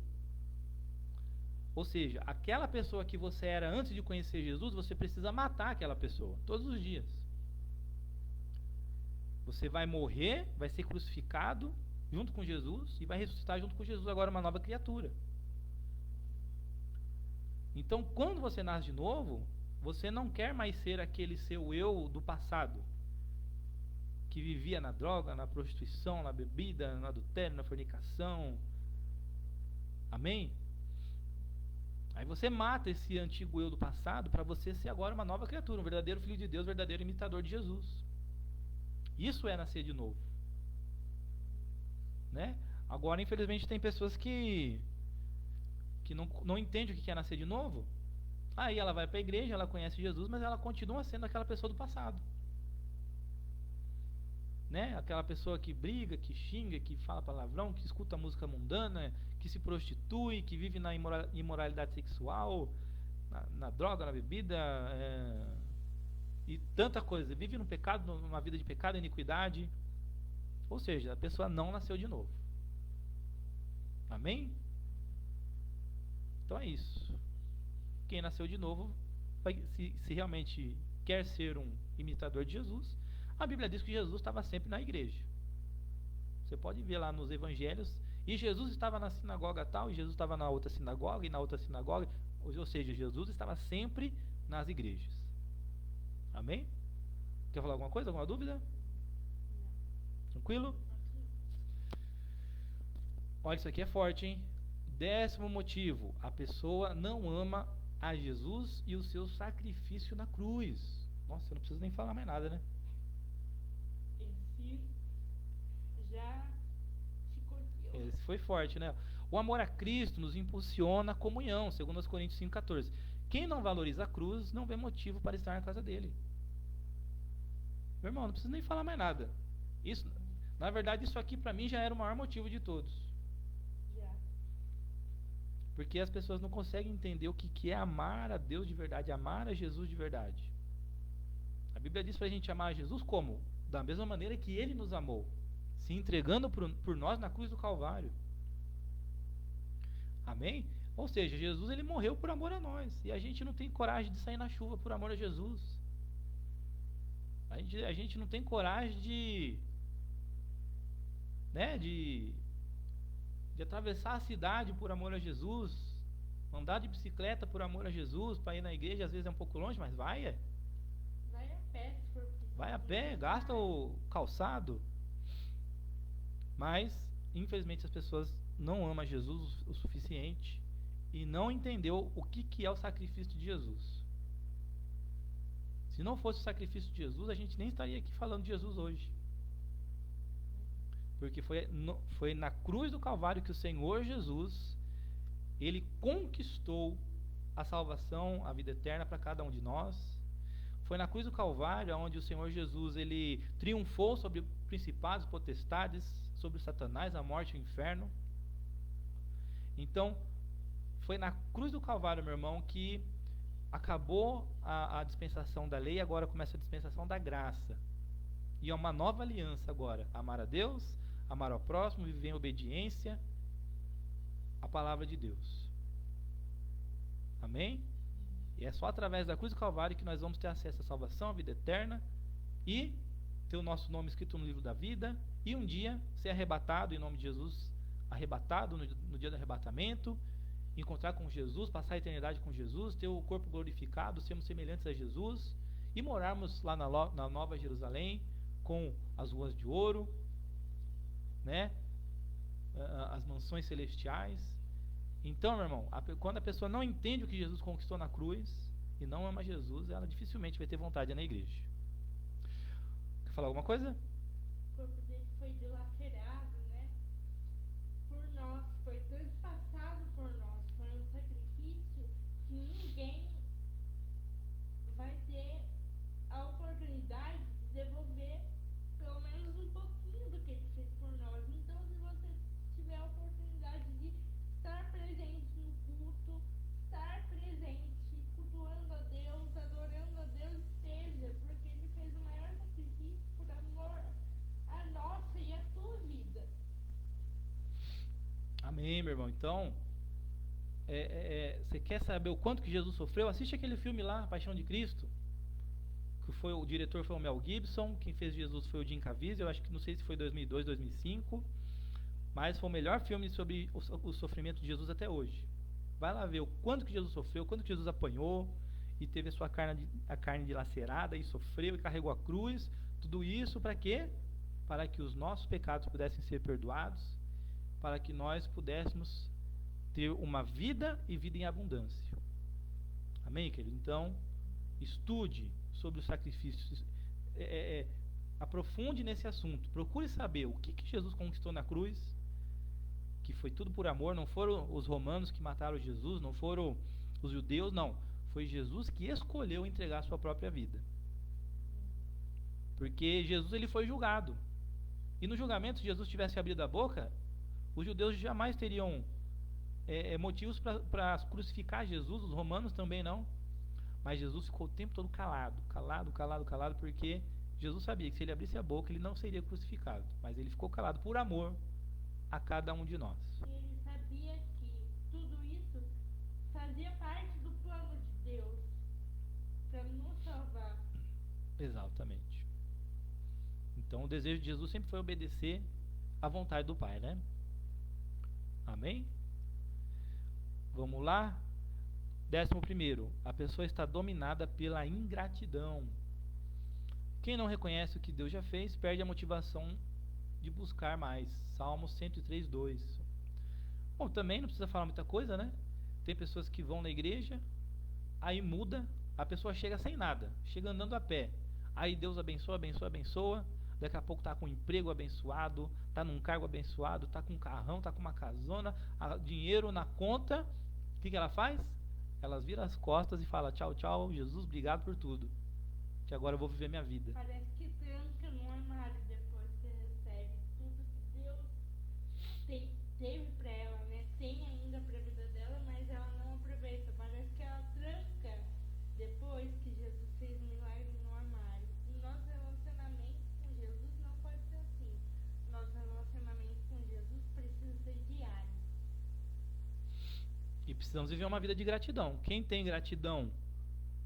Ou seja, aquela pessoa que você era antes de conhecer Jesus, você precisa matar aquela pessoa todos os dias. Você vai morrer, vai ser crucificado junto com Jesus e vai ressuscitar junto com Jesus, agora uma nova criatura. Então, quando você nasce de novo, você não quer mais ser aquele seu eu do passado, que vivia na droga, na prostituição, na bebida, no adultério, na fornicação. Amém? Aí você mata esse antigo eu do passado para você ser agora uma nova criatura, um verdadeiro filho de Deus, um verdadeiro imitador de Jesus. Isso é nascer de novo, né? Agora, infelizmente, tem pessoas que não entendem o que é nascer de novo. Aí ela vai para a igreja, ela conhece Jesus, mas ela continua sendo aquela pessoa do passado, né? Aquela pessoa que briga, que xinga, que fala palavrão, que escuta música mundana, que se prostitui, que vive na imoralidade sexual, na droga, na bebida, e tanta coisa. Vive no pecado, numa vida de pecado e iniquidade. Ou seja, a pessoa não nasceu de novo. Amém? Então é isso. Quem nasceu de novo, se realmente quer ser um imitador de Jesus, a Bíblia diz que Jesus estava sempre na igreja. Você pode ver lá nos evangelhos, e Jesus estava na sinagoga tal, e Jesus estava na outra sinagoga, e na outra sinagoga, ou seja, Jesus estava sempre nas igrejas. Amém? Quer falar alguma coisa, alguma dúvida? Não. Tranquilo? Olha, isso aqui é forte, hein? 10º motivo, a pessoa não ama a Jesus e o seu sacrifício na cruz. Nossa, eu não preciso nem falar mais nada, né? Esse já ficou. Esse foi forte, né? O amor a Cristo nos impulsiona a comunhão, segundo Coríntios 5,14. Quem não valoriza a cruz não vê motivo para estar na casa dele. Meu irmão, não preciso nem falar mais nada. Isso, na verdade, isso aqui para mim já era o maior motivo de todos. Já. Porque as pessoas não conseguem entender o que é amar a Deus de verdade, amar a Jesus de verdade. A Bíblia diz para a gente amar a Jesus como? Da mesma maneira que Ele nos amou, se entregando por nós na cruz do Calvário. Amém? Ou seja, Jesus ele morreu por amor a nós, e a gente não tem coragem de sair na chuva por amor a Jesus. A gente não tem coragem de atravessar a cidade por amor a Jesus, andar de bicicleta por amor a Jesus, para ir na igreja, às vezes é um pouco longe, mas vai. Vai a pé, se for preciso. Vai a pé, gasta o calçado. Mas, infelizmente, as pessoas não amam Jesus o suficiente e não entendeu o que é o sacrifício de Jesus. Se não fosse o sacrifício de Jesus, a gente nem estaria aqui falando de Jesus hoje. Porque foi na cruz do Calvário que o Senhor Jesus, ele conquistou a salvação, a vida eterna para cada um de nós. Foi na cruz do Calvário onde o Senhor Jesus, ele triunfou sobre principados, potestades, sobre Satanás, a morte e o inferno. Então, foi na cruz do Calvário, meu irmão, que acabou a dispensação da lei, agora começa a dispensação da graça. E é uma nova aliança agora. Amar a Deus, amar ao próximo, viver em obediência à palavra de Deus. Amém? E é só através da cruz do Calvário que nós vamos ter acesso à salvação, à vida eterna e ter o nosso nome escrito no livro da vida e um dia ser arrebatado em nome de Jesus, arrebatado no dia do arrebatamento, encontrar com Jesus, passar a eternidade com Jesus, ter o corpo glorificado, sermos semelhantes a Jesus e morarmos lá na Nova Jerusalém com as ruas de ouro, né? As mansões celestiais. Então, meu irmão, quando a pessoa não entende o que Jesus conquistou na cruz e não ama Jesus, ela dificilmente vai ter vontade de ir na igreja. Quer falar alguma coisa? O corpo dele foi dilacerado, né? Por nós, foi transpassado por nós. Foi um sacrifício que ninguém vai ter a oportunidade de devolver pelo menos um pouquinho do que ele fez por nós. Então, se você tiver a oportunidade de estar presente no culto, estar presente, cultuando a Deus, adorando a Deus, esteja, porque ele fez o maior sacrifício por amor a nossa e a tua vida. Amém, meu irmão. Então, você quer saber o quanto que Jesus sofreu? Assiste aquele filme lá, Paixão de Cristo, que o diretor foi o Mel Gibson, quem fez Jesus foi o Jim Caviezel, eu acho que não sei se foi 2002, 2005, mas foi o melhor filme sobre o sofrimento de Jesus até hoje. Vai lá ver o quanto que Jesus sofreu, o quanto que Jesus apanhou e teve a carne dilacerada e sofreu e carregou a cruz. Tudo isso para quê? Para que os nossos pecados pudessem ser perdoados, para que nós pudéssemos ter uma vida e vida em abundância. Amém, querido? Então, estude sobre os sacrifícios, aprofunde nesse assunto, procure saber o que Jesus conquistou na cruz, que foi tudo por amor. Não foram os romanos que mataram Jesus, não foram os judeus, não, foi Jesus que escolheu entregar a sua própria vida, porque Jesus, ele foi julgado, e no julgamento, se Jesus tivesse abrido a boca, os judeus jamais teriam motivos para crucificar Jesus, os romanos também não. Mas Jesus ficou o tempo todo calado, porque Jesus sabia que se ele abrisse a boca, ele não seria crucificado. Mas ele ficou calado por amor a cada um de nós. E ele sabia que tudo isso fazia parte do plano de Deus para nos salvar. Exatamente. Então o desejo de Jesus sempre foi obedecer à vontade do Pai, né? Amém? Vamos lá? 11º, a pessoa está dominada pela ingratidão. Quem não reconhece o que Deus já fez, perde a motivação de buscar mais. Salmos 103:2. Bom, também não precisa falar muita coisa, né? Tem pessoas que vão na igreja, aí muda, a pessoa chega sem nada, chega andando a pé. Aí Deus abençoa, daqui a pouco está com um emprego abençoado, está num cargo abençoado, está com um carrão, está com uma casona, dinheiro na conta. O que ela faz? Elas viram as costas e falam: tchau, tchau, Jesus, obrigado por tudo, que agora eu vou viver minha vida. Parece que tranca no armário depois que recebe tudo que Deus teve pra ela, né? Tem ainda pra vida dela, mas ela não aproveita. Parece que ela tranca depois que Jesus fez um milagre no armário. E nosso relacionamento com Jesus não pode ser assim. Nosso relacionamento com Jesus precisa ser diário. E precisamos viver uma vida de gratidão. Quem tem gratidão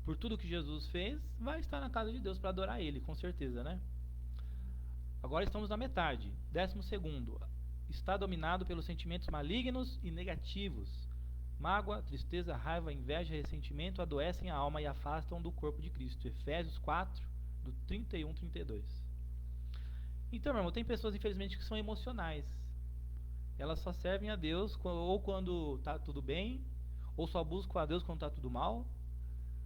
por tudo que Jesus fez, vai estar na casa de Deus para adorar Ele, com certeza, né? Agora estamos na metade. 12º, está dominado pelos sentimentos malignos e negativos. Mágoa, tristeza, raiva, inveja, ressentimento adoecem a alma e afastam do corpo de Cristo. Efésios 4, do 31-32. Então, meu irmão, tem pessoas, infelizmente, que são emocionais. Elas só servem a Deus ou quando está tudo bem, Ou só busco a Deus quando está tudo mal?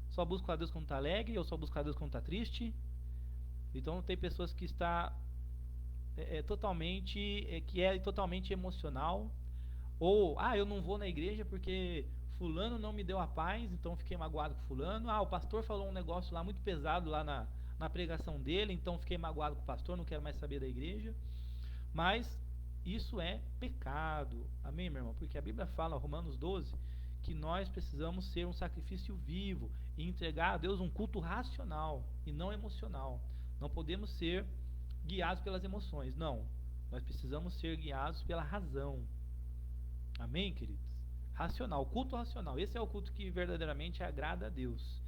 Só busco a Deus quando está alegre? Ou só busco a Deus quando está triste? Então tem pessoas que está totalmente emocional. Ou, eu não vou na igreja porque fulano não me deu a paz, então fiquei magoado com fulano. O pastor falou um negócio lá muito pesado lá na pregação dele, então fiquei magoado com o pastor, não quero mais saber da igreja. Mas isso é pecado. Amém, meu irmão? Porque a Bíblia fala, Romanos 12, que nós precisamos ser um sacrifício vivo e entregar a Deus um culto racional e não emocional. Não podemos ser guiados pelas emoções, não. Nós precisamos ser guiados pela razão. Amém, queridos? Racional, culto racional. Esse é o culto que verdadeiramente agrada a Deus.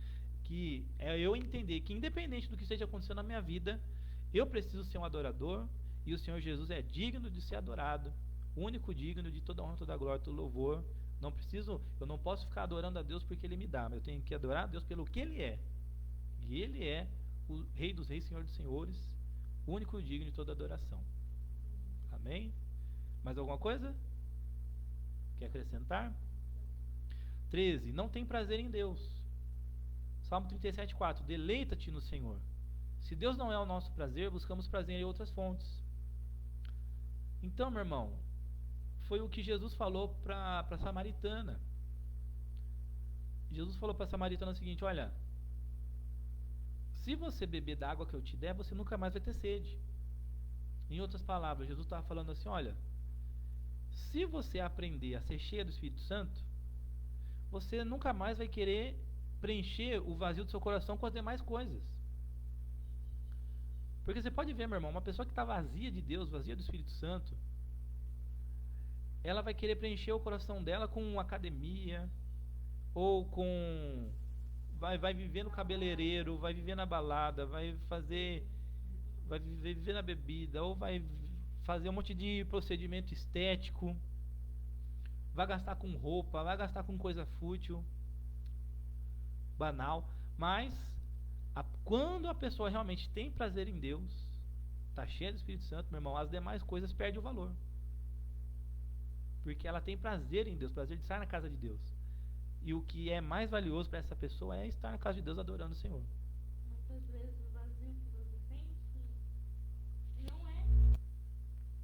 Que é eu entender que independente do que esteja acontecendo na minha vida, eu preciso ser um adorador e o Senhor Jesus é digno de ser adorado, único digno de toda honra, toda glória, todo louvor. Eu não posso ficar adorando a Deus porque Ele me dá, mas eu tenho que adorar a Deus pelo que Ele é. E Ele é o Rei dos Reis, Senhor dos Senhores, único digno de toda adoração. Amém? Mais alguma coisa? Quer acrescentar? 13. Não tem prazer em Deus. Salmo 37:4. Deleita-te no Senhor. Se Deus não é o nosso prazer, buscamos prazer em outras fontes. Então, meu irmão, foi o que Jesus falou para a samaritana. Jesus falou para a samaritana o seguinte: olha, se você beber da água que eu te der, você nunca mais vai ter sede. Em outras palavras, Jesus estava falando assim: olha, se você aprender a ser cheia do Espírito Santo, você nunca mais vai querer preencher o vazio do seu coração com as demais coisas. Porque você pode ver, meu irmão, uma pessoa que está vazia de Deus, vazia do Espírito Santo, ela vai querer preencher o coração dela com academia, ou com... Vai viver no cabeleireiro, vai viver na balada, vai viver na bebida, ou vai fazer um monte de procedimento estético, vai gastar com roupa, vai gastar com coisa fútil, banal. Mas quando a pessoa realmente tem prazer em Deus, está cheia do Espírito Santo, meu irmão, as demais coisas perdem o valor, porque ela tem prazer em Deus, prazer de estar na casa de Deus. E o que é mais valioso para essa pessoa é estar na casa de Deus adorando o Senhor. Muitas vezes o vazio que você sente não é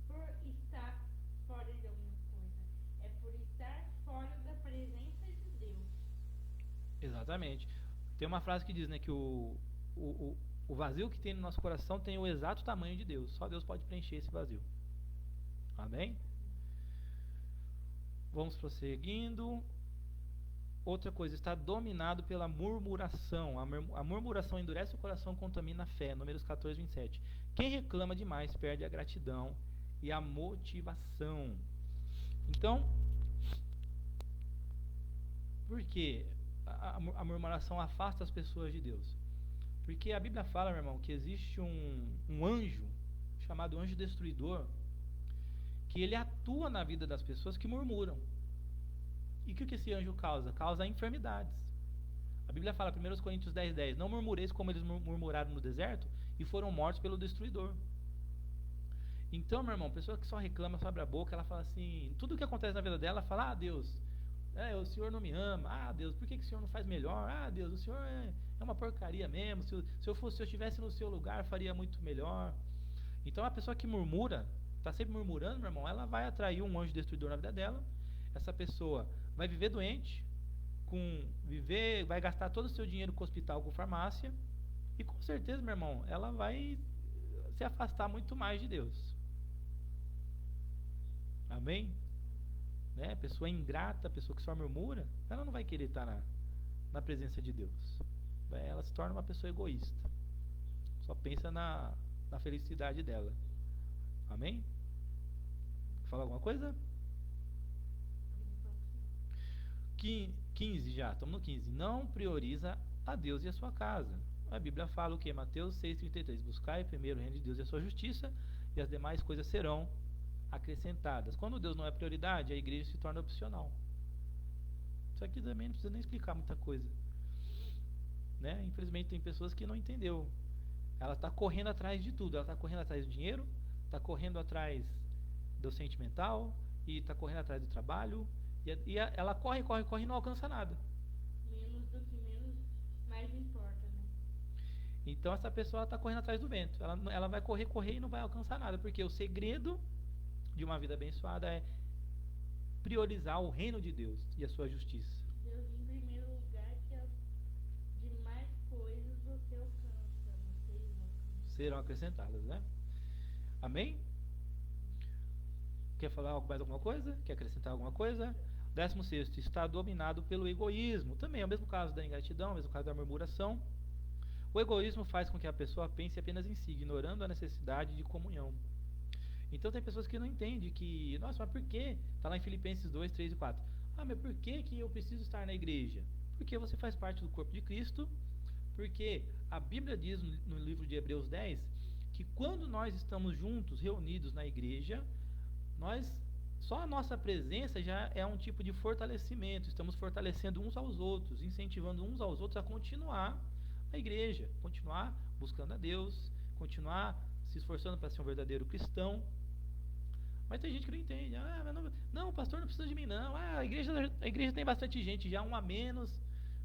por estar fora de alguma coisa, é por estar fora da presença de Deus. Exatamente. Tem uma frase que diz, né, que o vazio que tem no nosso coração tem o exato tamanho de Deus. Só Deus pode preencher esse vazio. Amém? Vamos prosseguindo. Outra coisa, está dominado pela murmuração. A murmuração endurece o coração e contamina a fé. Números 14, 27. Quem reclama demais perde a gratidão e a motivação. Então, por que a murmuração afasta as pessoas de Deus? Porque a Bíblia fala, meu irmão, que existe um anjo, chamado anjo destruidor, que ele atua na vida das pessoas que murmuram. E o que esse anjo causa? Causa enfermidades. A Bíblia fala, 1 Coríntios 10:10, não murmureis como eles murmuraram no deserto e foram mortos pelo destruidor. Então, meu irmão, pessoa que só reclama, só abre a boca, ela fala assim, tudo o que acontece na vida dela, ela fala: Deus, o Senhor não me ama, Deus, por que o Senhor não faz melhor? Deus, o Senhor é uma porcaria mesmo, se eu estivesse no seu lugar, faria muito melhor. Então, a pessoa que murmura, está sempre murmurando, meu irmão, ela vai atrair um anjo destruidor na vida dela. Essa pessoa vai viver doente, vai gastar todo o seu dinheiro com hospital, com farmácia, e com certeza, meu irmão, ela vai se afastar muito mais de Deus. Amém? Né? Pessoa ingrata, pessoa que só murmura, ela não vai querer estar na presença de Deus. Ela se torna uma pessoa egoísta, só pensa na felicidade dela. Amém? Fala alguma coisa? 15 já, estamos no 15. Não prioriza a Deus e a sua casa. A Bíblia fala o que? Mateus 6,33. Buscai primeiro o reino de Deus e a sua justiça, e as demais coisas serão acrescentadas. Quando Deus não é prioridade, a igreja se torna opcional. Isso aqui também não precisa nem explicar muita coisa, né? Infelizmente tem pessoas que não entendeu. Ela está correndo atrás de tudo. Ela está correndo atrás do dinheiro, está correndo atrás do sentimental, e está correndo atrás do trabalho, Ela corre, corre, corre e não alcança nada. Menos do que menos, mais importa, né? Então essa pessoa está correndo atrás do vento. Ela vai correr, correr e não vai alcançar nada. Porque o segredo de uma vida abençoada é priorizar o reino de Deus e a sua justiça. Deus em primeiro lugar, que as demais coisas você alcança, vocês alcançam. Serão acrescentadas, né? Amém? Quer falar mais alguma coisa? Quer acrescentar alguma coisa? 16º, está dominado pelo egoísmo. Também é o mesmo caso da ingratidão, é o mesmo caso da murmuração. O egoísmo faz com que a pessoa pense apenas em si, ignorando a necessidade de comunhão. Então tem pessoas que não entendem que, nossa, mas por que? Está lá em Filipenses 2, 3 e 4. Ah, mas por que eu preciso estar na igreja? Porque você faz parte do corpo de Cristo, porque a Bíblia diz no livro de Hebreus 10 que quando nós estamos juntos, reunidos na igreja, só a nossa presença já é um tipo de fortalecimento. Estamos fortalecendo uns aos outros, incentivando uns aos outros a continuar na igreja, continuar buscando a Deus, continuar se esforçando para ser um verdadeiro cristão. Mas tem gente que não entende. Ah, mas não, o pastor não precisa de mim não. Ah, a igreja tem bastante gente, já um a menos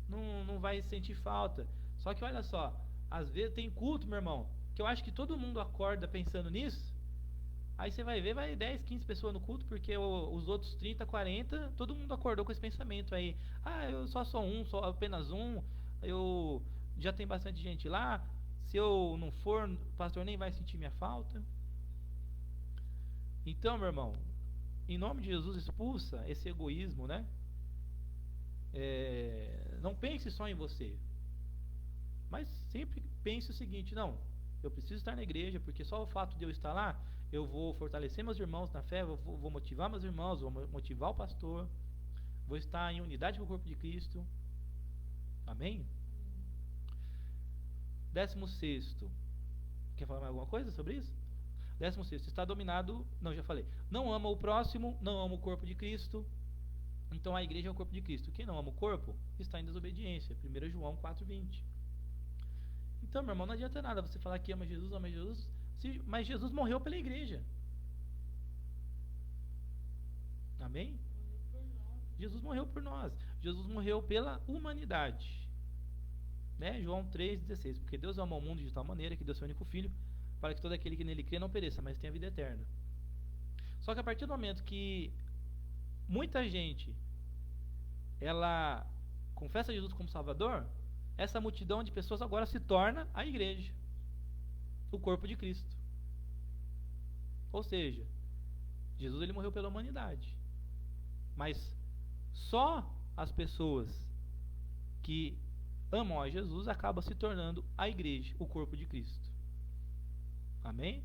não vai sentir falta. Só que olha só, às vezes tem culto, meu irmão, que eu acho que todo mundo acorda pensando nisso. Aí você vai ver, vai 10, 15 pessoas no culto, porque os outros 30, 40, todo mundo acordou com esse pensamento aí. Ah, eu só sou só apenas um, eu já tem bastante gente lá, se eu não for, o pastor nem vai sentir minha falta. Então, meu irmão, em nome de Jesus, expulsa esse egoísmo, né? Não pense só em você, mas sempre pense o seguinte: não, eu preciso estar na igreja, porque só o fato de eu estar lá, eu vou fortalecer meus irmãos na fé, vou motivar meus irmãos, vou motivar o pastor, vou estar em unidade com o corpo de Cristo. Amém? 16º, quer falar mais alguma coisa sobre isso? 16º, está dominado, não, já falei, não ama o próximo, não ama o corpo de Cristo. Então a igreja é o corpo de Cristo. Quem não ama o corpo está em desobediência. 1 João 4,20. Então, meu irmão, não adianta nada você falar que ama Jesus, mas Jesus morreu pela igreja. Amém? Jesus morreu por nós. Jesus morreu pela humanidade. Né? João 3,16. Porque Deus amou o mundo de tal maneira que deu seu único filho, para que todo aquele que nele crê não pereça, mas tenha vida eterna. Só que a partir do momento que muita gente ela confessa Jesus como Salvador, essa multidão de pessoas agora se torna a igreja, o corpo de Cristo. Ou seja, Jesus ele morreu pela humanidade, mas só as pessoas que amam a Jesus acabam se tornando a igreja, o corpo de Cristo. Amém?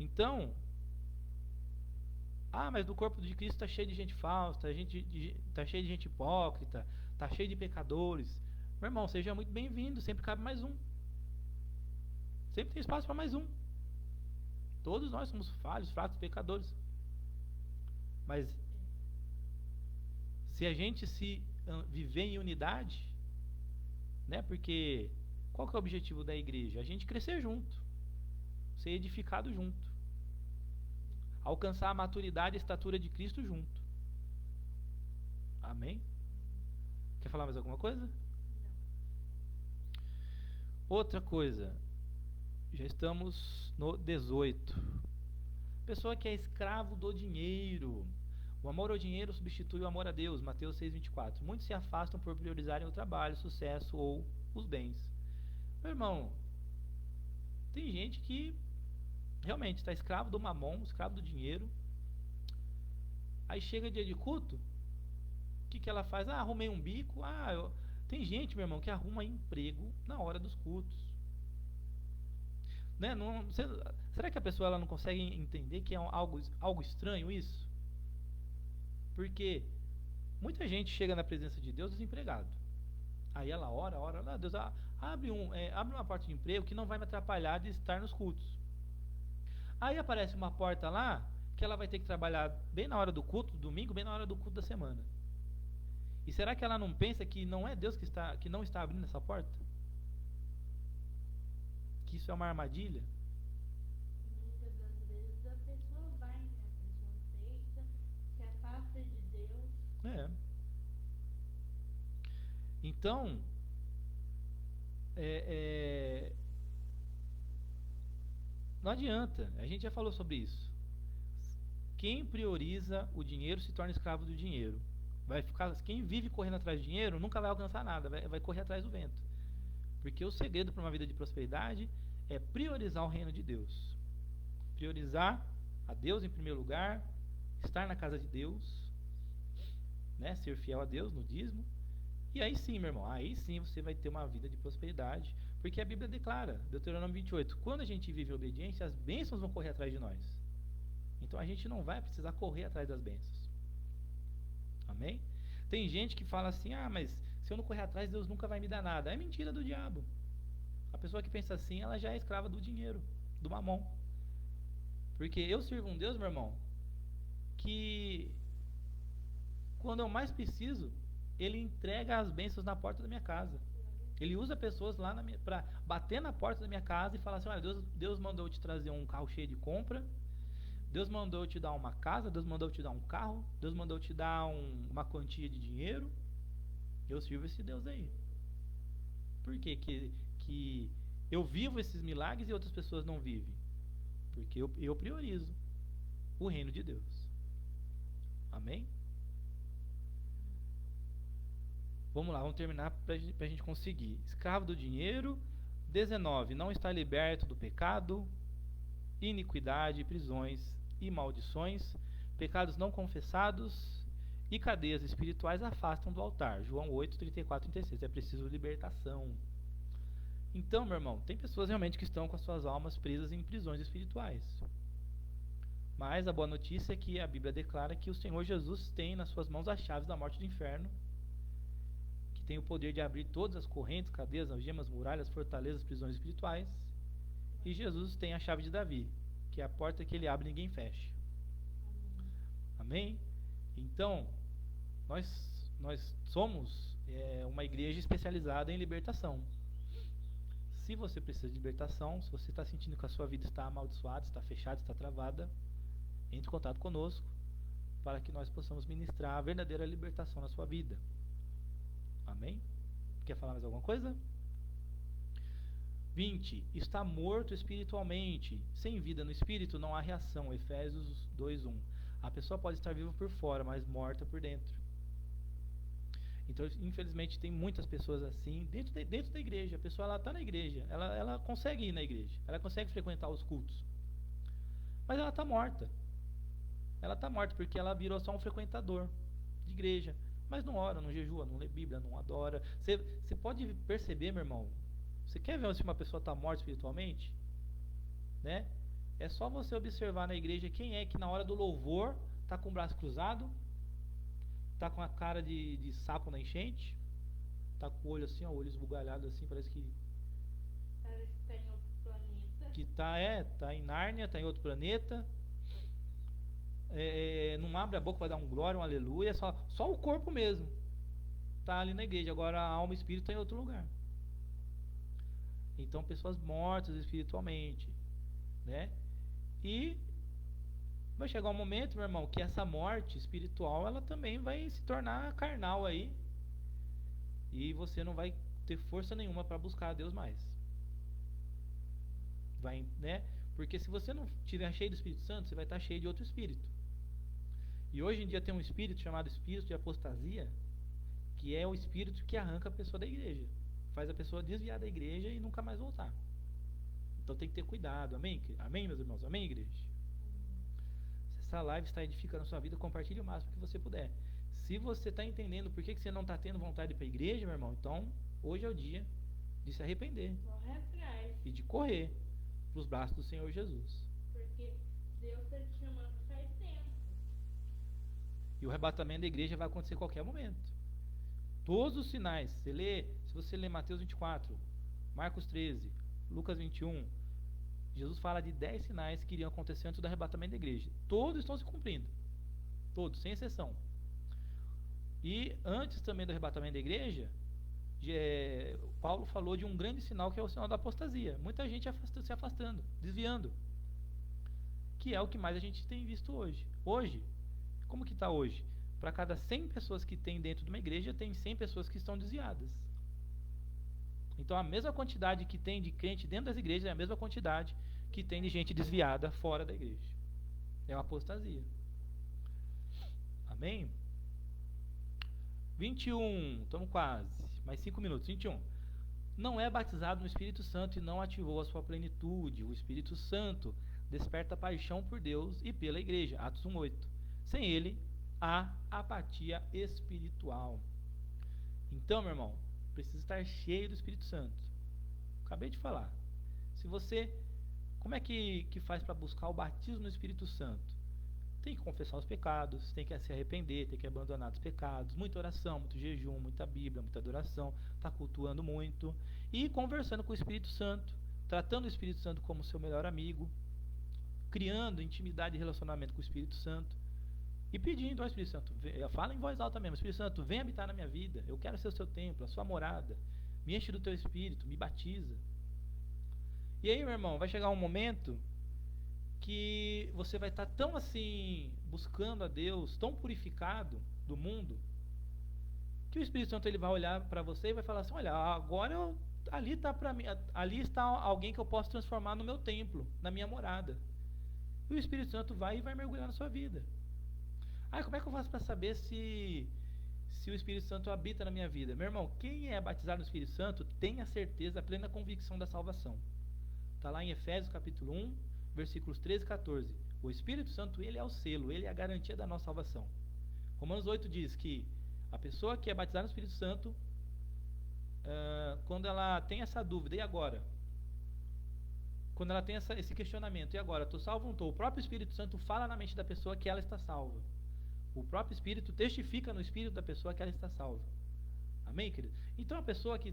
Então, mas no corpo de Cristo está cheio de gente falsa, está cheio de gente hipócrita, está cheio de pecadores. Meu irmão, seja muito bem-vindo, sempre cabe mais um. Sempre tem espaço para mais um. Todos nós somos falhos, fracos, pecadores. Mas se a gente se viver em unidade, né? Porque qual que é o objetivo da igreja? A gente crescer junto, ser edificado junto, alcançar a maturidade e a estatura de Cristo junto. Amém? Quer falar mais alguma coisa? Não. Outra coisa, já estamos no 18. Pessoa que é escravo do dinheiro. O amor ao dinheiro substitui o amor a Deus. Mateus 6,24. Muitos se afastam por priorizarem o trabalho, o sucesso ou os bens. Meu irmão, tem gente que realmente está escravo do mamon, escravo do dinheiro. Aí chega dia de culto, o que ela faz? Arrumei um bico. Tem gente, meu irmão, que arruma emprego na hora dos cultos. Né? Será que a pessoa ela não consegue entender que é algo estranho isso? Porque muita gente chega na presença de Deus desempregado. Aí ela ora, Deus, abre uma porta de emprego que não vai me atrapalhar de estar nos cultos. Aí aparece uma porta lá que ela vai ter que trabalhar bem na hora do culto, domingo, bem na hora do culto da semana. E será que ela não pensa que não é Deus que não está abrindo essa porta? Que isso é uma armadilha? Muitas das vezes a pessoa vai, né? A pessoa aceita, se afasta de Deus É. Então, é, não adianta, a gente já falou sobre isso. Quem prioriza o dinheiro se torna escravo do dinheiro. Quem vive correndo atrás do dinheiro nunca vai alcançar nada, vai correr atrás do vento. Porque o segredo para uma vida de prosperidade é priorizar o reino de Deus. Priorizar a Deus em primeiro lugar, estar na casa de Deus, né? Ser fiel a Deus no dízimo. E aí sim, meu irmão, aí sim você vai ter uma vida de prosperidade. Porque a Bíblia declara, Deuteronômio 28, quando a gente vive em obediência, as bênçãos vão correr atrás de nós. Então a gente não vai precisar correr atrás das bênçãos. Amém? Tem gente que fala assim, mas se eu não correr atrás, Deus nunca vai me dar nada. É mentira do diabo. A pessoa que pensa assim, ela já é escrava do dinheiro, do mamon. Porque eu sirvo um Deus, meu irmão, que quando eu mais preciso, Ele entrega as bênçãos na porta da minha casa. Ele usa pessoas lá para bater na porta da minha casa e falar assim, olha, Deus mandou eu te trazer um carro cheio de compra, Deus mandou eu te dar uma casa, Deus mandou eu te dar um carro, Deus mandou eu te dar uma quantia de dinheiro. Eu sirvo esse Deus aí. Por quê? Que eu vivo esses milagres e outras pessoas não vivem? Porque eu priorizo o reino de Deus. Amém? Vamos lá, vamos terminar para a gente conseguir. Escravo do dinheiro. 19. Não está liberto do pecado, iniquidade, prisões e maldições, pecados não confessados e cadeias espirituais afastam do altar. João 8, 34 e 36. É preciso libertação. Então, meu irmão, tem pessoas realmente que estão com as suas almas presas em prisões espirituais. Mas a boa notícia é que a Bíblia declara que o Senhor Jesus tem nas suas mãos as chaves da morte e do inferno, que tem o poder de abrir todas as correntes, cadeias, algemas, muralhas, fortalezas, prisões espirituais. E Jesus tem a chave de Davi, que é a porta que ele abre e ninguém fecha. Amém? Então, nós somos uma igreja especializada em libertação. Se você precisa de libertação, se você está sentindo que a sua vida está amaldiçoada, está fechada, está travada, entre em contato conosco para que nós possamos ministrar a verdadeira libertação na sua vida. Amém? Quer falar mais alguma coisa? 20. Está morto espiritualmente. Sem vida no espírito não há reação. Efésios 2:1. A pessoa pode estar viva por fora, mas morta por dentro. Então, infelizmente, tem muitas pessoas assim dentro da igreja. A pessoa está na igreja, ela consegue ir na igreja, ela consegue frequentar os cultos, mas ela está morta. Ela está morta porque ela virou só um frequentador de igreja, mas não ora, não jejua, não lê Bíblia, não adora. Você pode perceber, meu irmão. Você quer ver se uma pessoa está morta espiritualmente? Né? É só você observar na igreja quem é que na hora do louvor está com o braço cruzado, tá com a cara de sapo na enchente, tá com o olho assim, ó, o olho esbugalhado assim, parece que tá em outro planeta. Que tá em Nárnia, tá em outro planeta. Não abre a boca para dar um glória, um aleluia, só o corpo mesmo tá ali na igreja, agora a alma e o espírito tá em outro lugar. Então, pessoas mortas espiritualmente, né? E vai chegar um momento, meu irmão, que essa morte espiritual, ela também vai se tornar carnal aí. E você não vai ter força nenhuma para buscar a Deus mais. Né? Porque se você não estiver cheio do Espírito Santo, você vai estar cheio de outro espírito. E hoje em dia tem um espírito chamado espírito de apostasia, que é o espírito que arranca a pessoa da igreja. Faz a pessoa desviar da igreja e nunca mais voltar. Então tem que ter cuidado. Amém? Amém, meus irmãos? Amém, igreja? Essa live está edificando a sua vida, compartilhe o máximo que você puder. Se você está entendendo por que você não está tendo vontade de ir para a igreja, meu irmão, então hoje é o dia de se arrepender. Corre atrás. E de correr para os braços do Senhor Jesus. Porque Deus está te chamando faz tempo. E o arrebatamento da igreja vai acontecer a qualquer momento. Todos os sinais, se você lê Mateus 24, Marcos 13, Lucas 21, Jesus fala de 10 sinais que iriam acontecer antes do arrebatamento da igreja. Todos estão se cumprindo. Todos, sem exceção. E antes também do arrebatamento da igreja, Paulo falou de um grande sinal que é o sinal da apostasia. Muita gente se afastando, desviando. Que é o que mais a gente tem visto hoje. Hoje, como que está hoje? Para cada 100 pessoas que tem dentro de uma igreja, tem 100 pessoas que estão desviadas. Então a mesma quantidade que tem de crente dentro das igrejas é a mesma quantidade que tem de gente desviada fora da igreja. É uma apostasia. Amém? 21, estamos quase, mais 5 minutos. 21. Não é batizado no Espírito Santo e não ativou a sua plenitude. O Espírito Santo desperta paixão por Deus e pela igreja. Atos 1:8. Sem ele, há apatia espiritual. Então, meu irmão, precisa estar cheio do Espírito Santo. Acabei de falar. Se você, como é que faz para buscar o batismo no Espírito Santo? Tem que confessar os pecados, tem que se arrepender, tem que abandonar os pecados, muita oração, muito jejum, muita Bíblia, muita adoração, tá cultuando muito e conversando com o Espírito Santo, tratando o Espírito Santo como seu melhor amigo, criando intimidade e relacionamento com o Espírito Santo e pedindo ao Espírito Santo, fala em voz alta mesmo, Espírito Santo, vem habitar na minha vida, eu quero ser o seu templo, a sua morada, me enche do teu Espírito, me batiza. E aí, meu irmão, vai chegar um momento que você vai estar tão assim, buscando a Deus, tão purificado do mundo, que o Espírito Santo ele vai olhar para você e vai falar assim, olha, agora ali está para mim, ali está alguém que eu posso transformar no meu templo, na minha morada. E o Espírito Santo vai e vai mergulhar na sua vida. Como é que eu faço para saber se o Espírito Santo habita na minha vida? Meu irmão, quem é batizado no Espírito Santo tem a certeza, a plena convicção da salvação. Está lá em Efésios capítulo 1, versículos 13 e 14. O Espírito Santo, ele é o selo, ele é a garantia da nossa salvação. Romanos 8 diz que a pessoa que é batizada no Espírito Santo, quando ela tem essa dúvida, e agora? Quando ela tem esse questionamento, e agora? Estou salvo ou não estou? O próprio Espírito Santo fala na mente da pessoa que ela está salva. O próprio Espírito testifica no Espírito da pessoa que ela está salva. Amém, querido? Então a pessoa que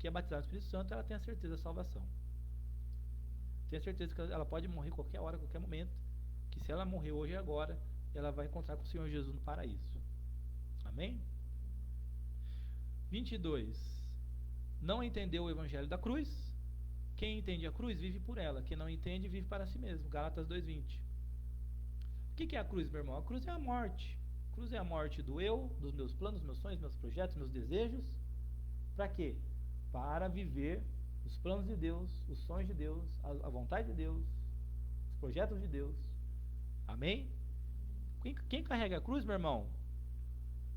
é batizada no Espírito Santo, ela tem a certeza da salvação. Tem a certeza que ela pode morrer qualquer hora, qualquer momento, que se ela morrer hoje e agora, ela vai encontrar com o Senhor Jesus no paraíso. Amém? 22. Não entendeu o evangelho da cruz? Quem entende a cruz vive por ela. Quem não entende vive para si mesmo. Gálatas 2:20. O que é a cruz, meu irmão? A cruz é a morte. A cruz é a morte do eu, dos meus planos, meus sonhos, meus projetos, meus desejos. Para quê? Para viver os planos de Deus, os sonhos de Deus, a vontade de Deus, os projetos de Deus. Amém? Quem carrega a cruz, meu irmão,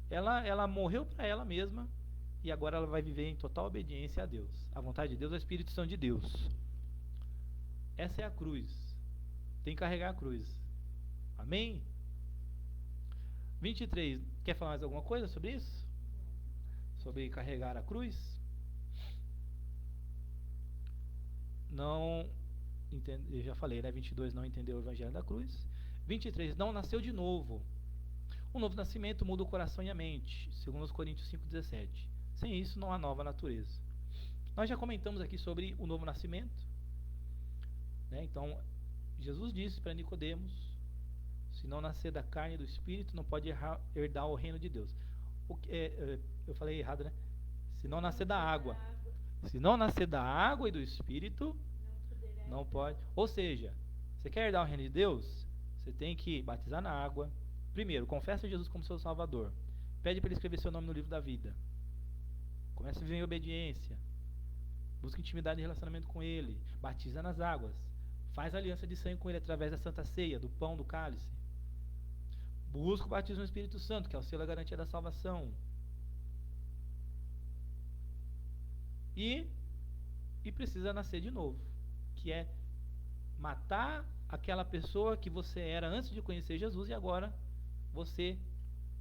ela morreu para ela mesma e agora ela vai viver em total obediência a Deus. A vontade de Deus é a Espírito Santo de Deus. Essa é a cruz. Tem que carregar a cruz. Amém? 23. Quer falar mais alguma coisa sobre isso? Sobre carregar a cruz? Não entende, eu já falei, né? 22, não entendeu o evangelho da cruz. 23, não nasceu de novo. O novo nascimento muda o coração e a mente, segundo os Coríntios 5:17. Sem isso não há nova natureza. Nós já comentamos aqui sobre o novo nascimento, né? Então Jesus disse para Nicodemos, se não nascer da carne e do espírito, não pode herdar o reino de Deus. Eu falei errado, né? Se não nascer da água. Se não nascer da água e do espírito, não pode. Ou seja, você quer herdar o reino de Deus? Você tem que batizar na água. Primeiro, confessa Jesus como seu Salvador. Pede para ele escrever seu nome no livro da vida. Comece a viver em obediência. Busca intimidade e relacionamento com ele. Batiza nas águas. Faz aliança de sangue com ele através da Santa Ceia, do pão, do cálice. Busca o batismo no Espírito Santo, que é o selo da garantia da salvação. E precisa nascer de novo, que é matar aquela pessoa que você era antes de conhecer Jesus e agora você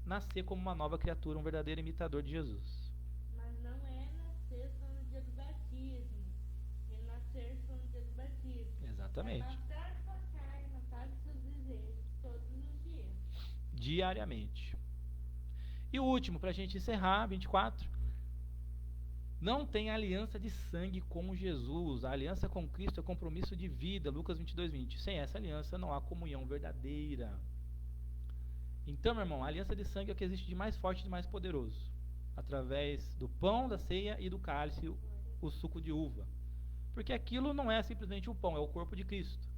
nascer como uma nova criatura, um verdadeiro imitador de Jesus. Mas não é nascer só no dia do batismo, é nascer só no dia do batismo. Exatamente. É matar sua carne, matar seus desejos todos os dias. Diariamente. E o último, para a gente encerrar, 24. Não tem aliança de sangue com Jesus. A aliança com Cristo é compromisso de vida. Lucas 22:20. Sem essa aliança não há comunhão verdadeira. Então, meu irmão, a aliança de sangue é o que existe de mais forte e de mais poderoso. Através do pão, da ceia e do cálice, o suco de uva. Porque aquilo não é simplesmente o pão, é o corpo de Cristo.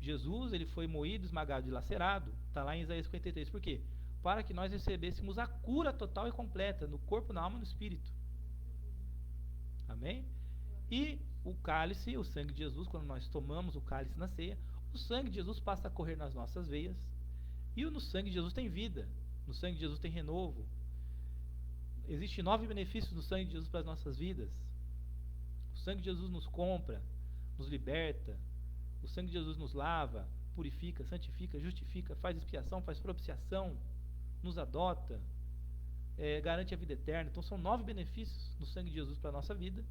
Jesus, ele foi moído, esmagado e lacerado. Está lá em Isaías 53. Por quê? para que nós recebêssemos a cura total e completa no corpo, na alma e no espírito. Amém? E o cálice, o sangue de Jesus, quando nós tomamos o cálice na ceia, o sangue de Jesus passa a correr nas nossas veias. E no sangue de Jesus tem vida, no sangue de Jesus tem renovo. Existem 9 benefícios do sangue de Jesus para as nossas vidas. O sangue de Jesus nos compra, nos liberta. O sangue de Jesus nos lava, purifica, santifica, justifica, faz expiação, faz propiciação, nos adota, garante a vida eterna. Então são 9 benefícios do sangue de Jesus para a nossa vida.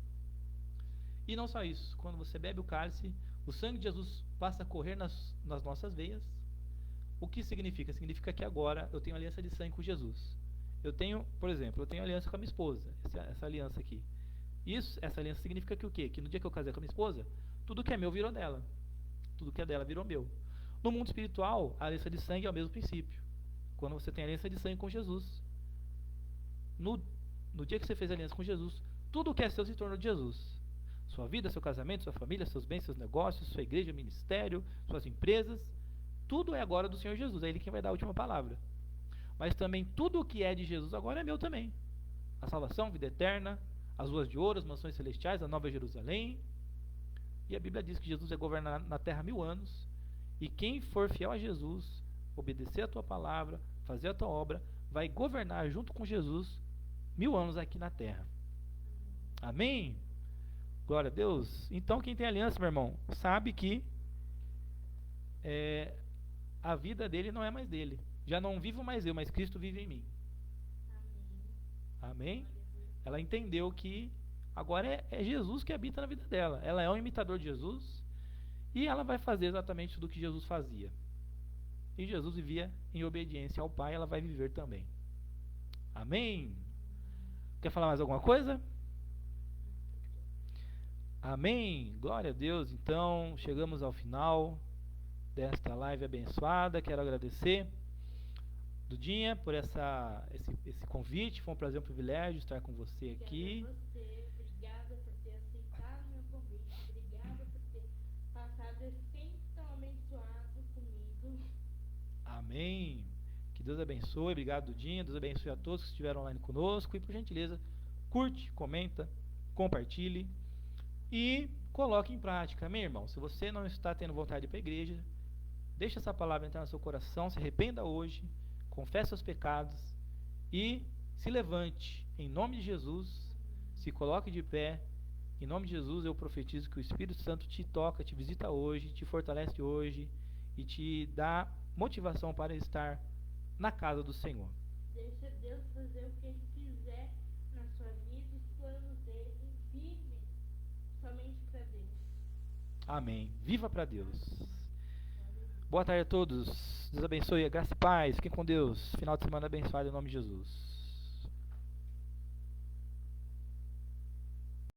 E não só isso, quando você bebe o cálice, o sangue de Jesus passa a correr nas nossas veias. O que significa? Significa que agora eu tenho aliança de sangue com Jesus. Eu tenho, por exemplo, eu tenho aliança com a minha esposa, essa aliança aqui. Essa aliança significa que o quê? Que no dia que eu casei com a minha esposa, tudo que é meu virou dela. Tudo que é dela virou meu. No mundo espiritual, a aliança de sangue é o mesmo princípio. Quando você tem aliança de sangue com Jesus, no dia que você fez aliança com Jesus, tudo que é seu se tornou de Jesus. Sua vida, seu casamento, sua família, seus bens, seus negócios, sua igreja, ministério, suas empresas, tudo é agora do Senhor Jesus. É Ele quem vai dar a última palavra. Mas também tudo o que é de Jesus agora é meu também. A salvação, vida eterna, as ruas de ouro, as mansões celestiais, a nova Jerusalém. E a Bíblia diz que Jesus vai governar na terra 1000 anos. E quem for fiel a Jesus, obedecer a tua palavra, fazer a tua obra, vai governar junto com Jesus 1000 anos aqui na terra. Amém? Glória a Deus. Então quem tem aliança, meu irmão, sabe que a vida dele não é mais dele. Já não vivo mais eu, mas Cristo vive em mim. Amém? Ela entendeu que agora é Jesus que habita na vida dela. Ela é um imitador de Jesus e ela vai fazer exatamente tudo o que Jesus fazia. E Jesus vivia em obediência ao Pai, ela vai viver também. Amém? Quer falar mais alguma coisa? Amém? Glória a Deus. Então, chegamos ao final desta live abençoada. Quero agradecer Dudinha por esse convite. Foi um prazer, um privilégio estar com você aqui. Obrigada por ter aceitado o meu convite. Obrigada por ter passado esse tempo tão abençoado comigo. Amém. Que Deus abençoe. Obrigado, Dudinha. Deus abençoe a todos que estiveram online conosco. E por gentileza, curte, comenta, compartilhe e coloque em prática. Amém, irmão? Se você não está tendo vontade de ir para a igreja, deixe essa palavra entrar no seu coração. Se arrependa hoje. Confesse seus pecados e se levante em nome de Jesus, se coloque de pé, em nome de Jesus. Eu profetizo que o Espírito Santo te toca, te visita hoje, te fortalece hoje e te dá motivação para estar na casa do Senhor. Deixa Deus fazer o que Ele quiser na sua vida, os planos dele. Vive somente para Deus. Amém. Viva para Deus. Boa tarde a todos. Deus abençoe. Graça e paz. Fiquem com Deus. Final de semana abençoado em nome de Jesus.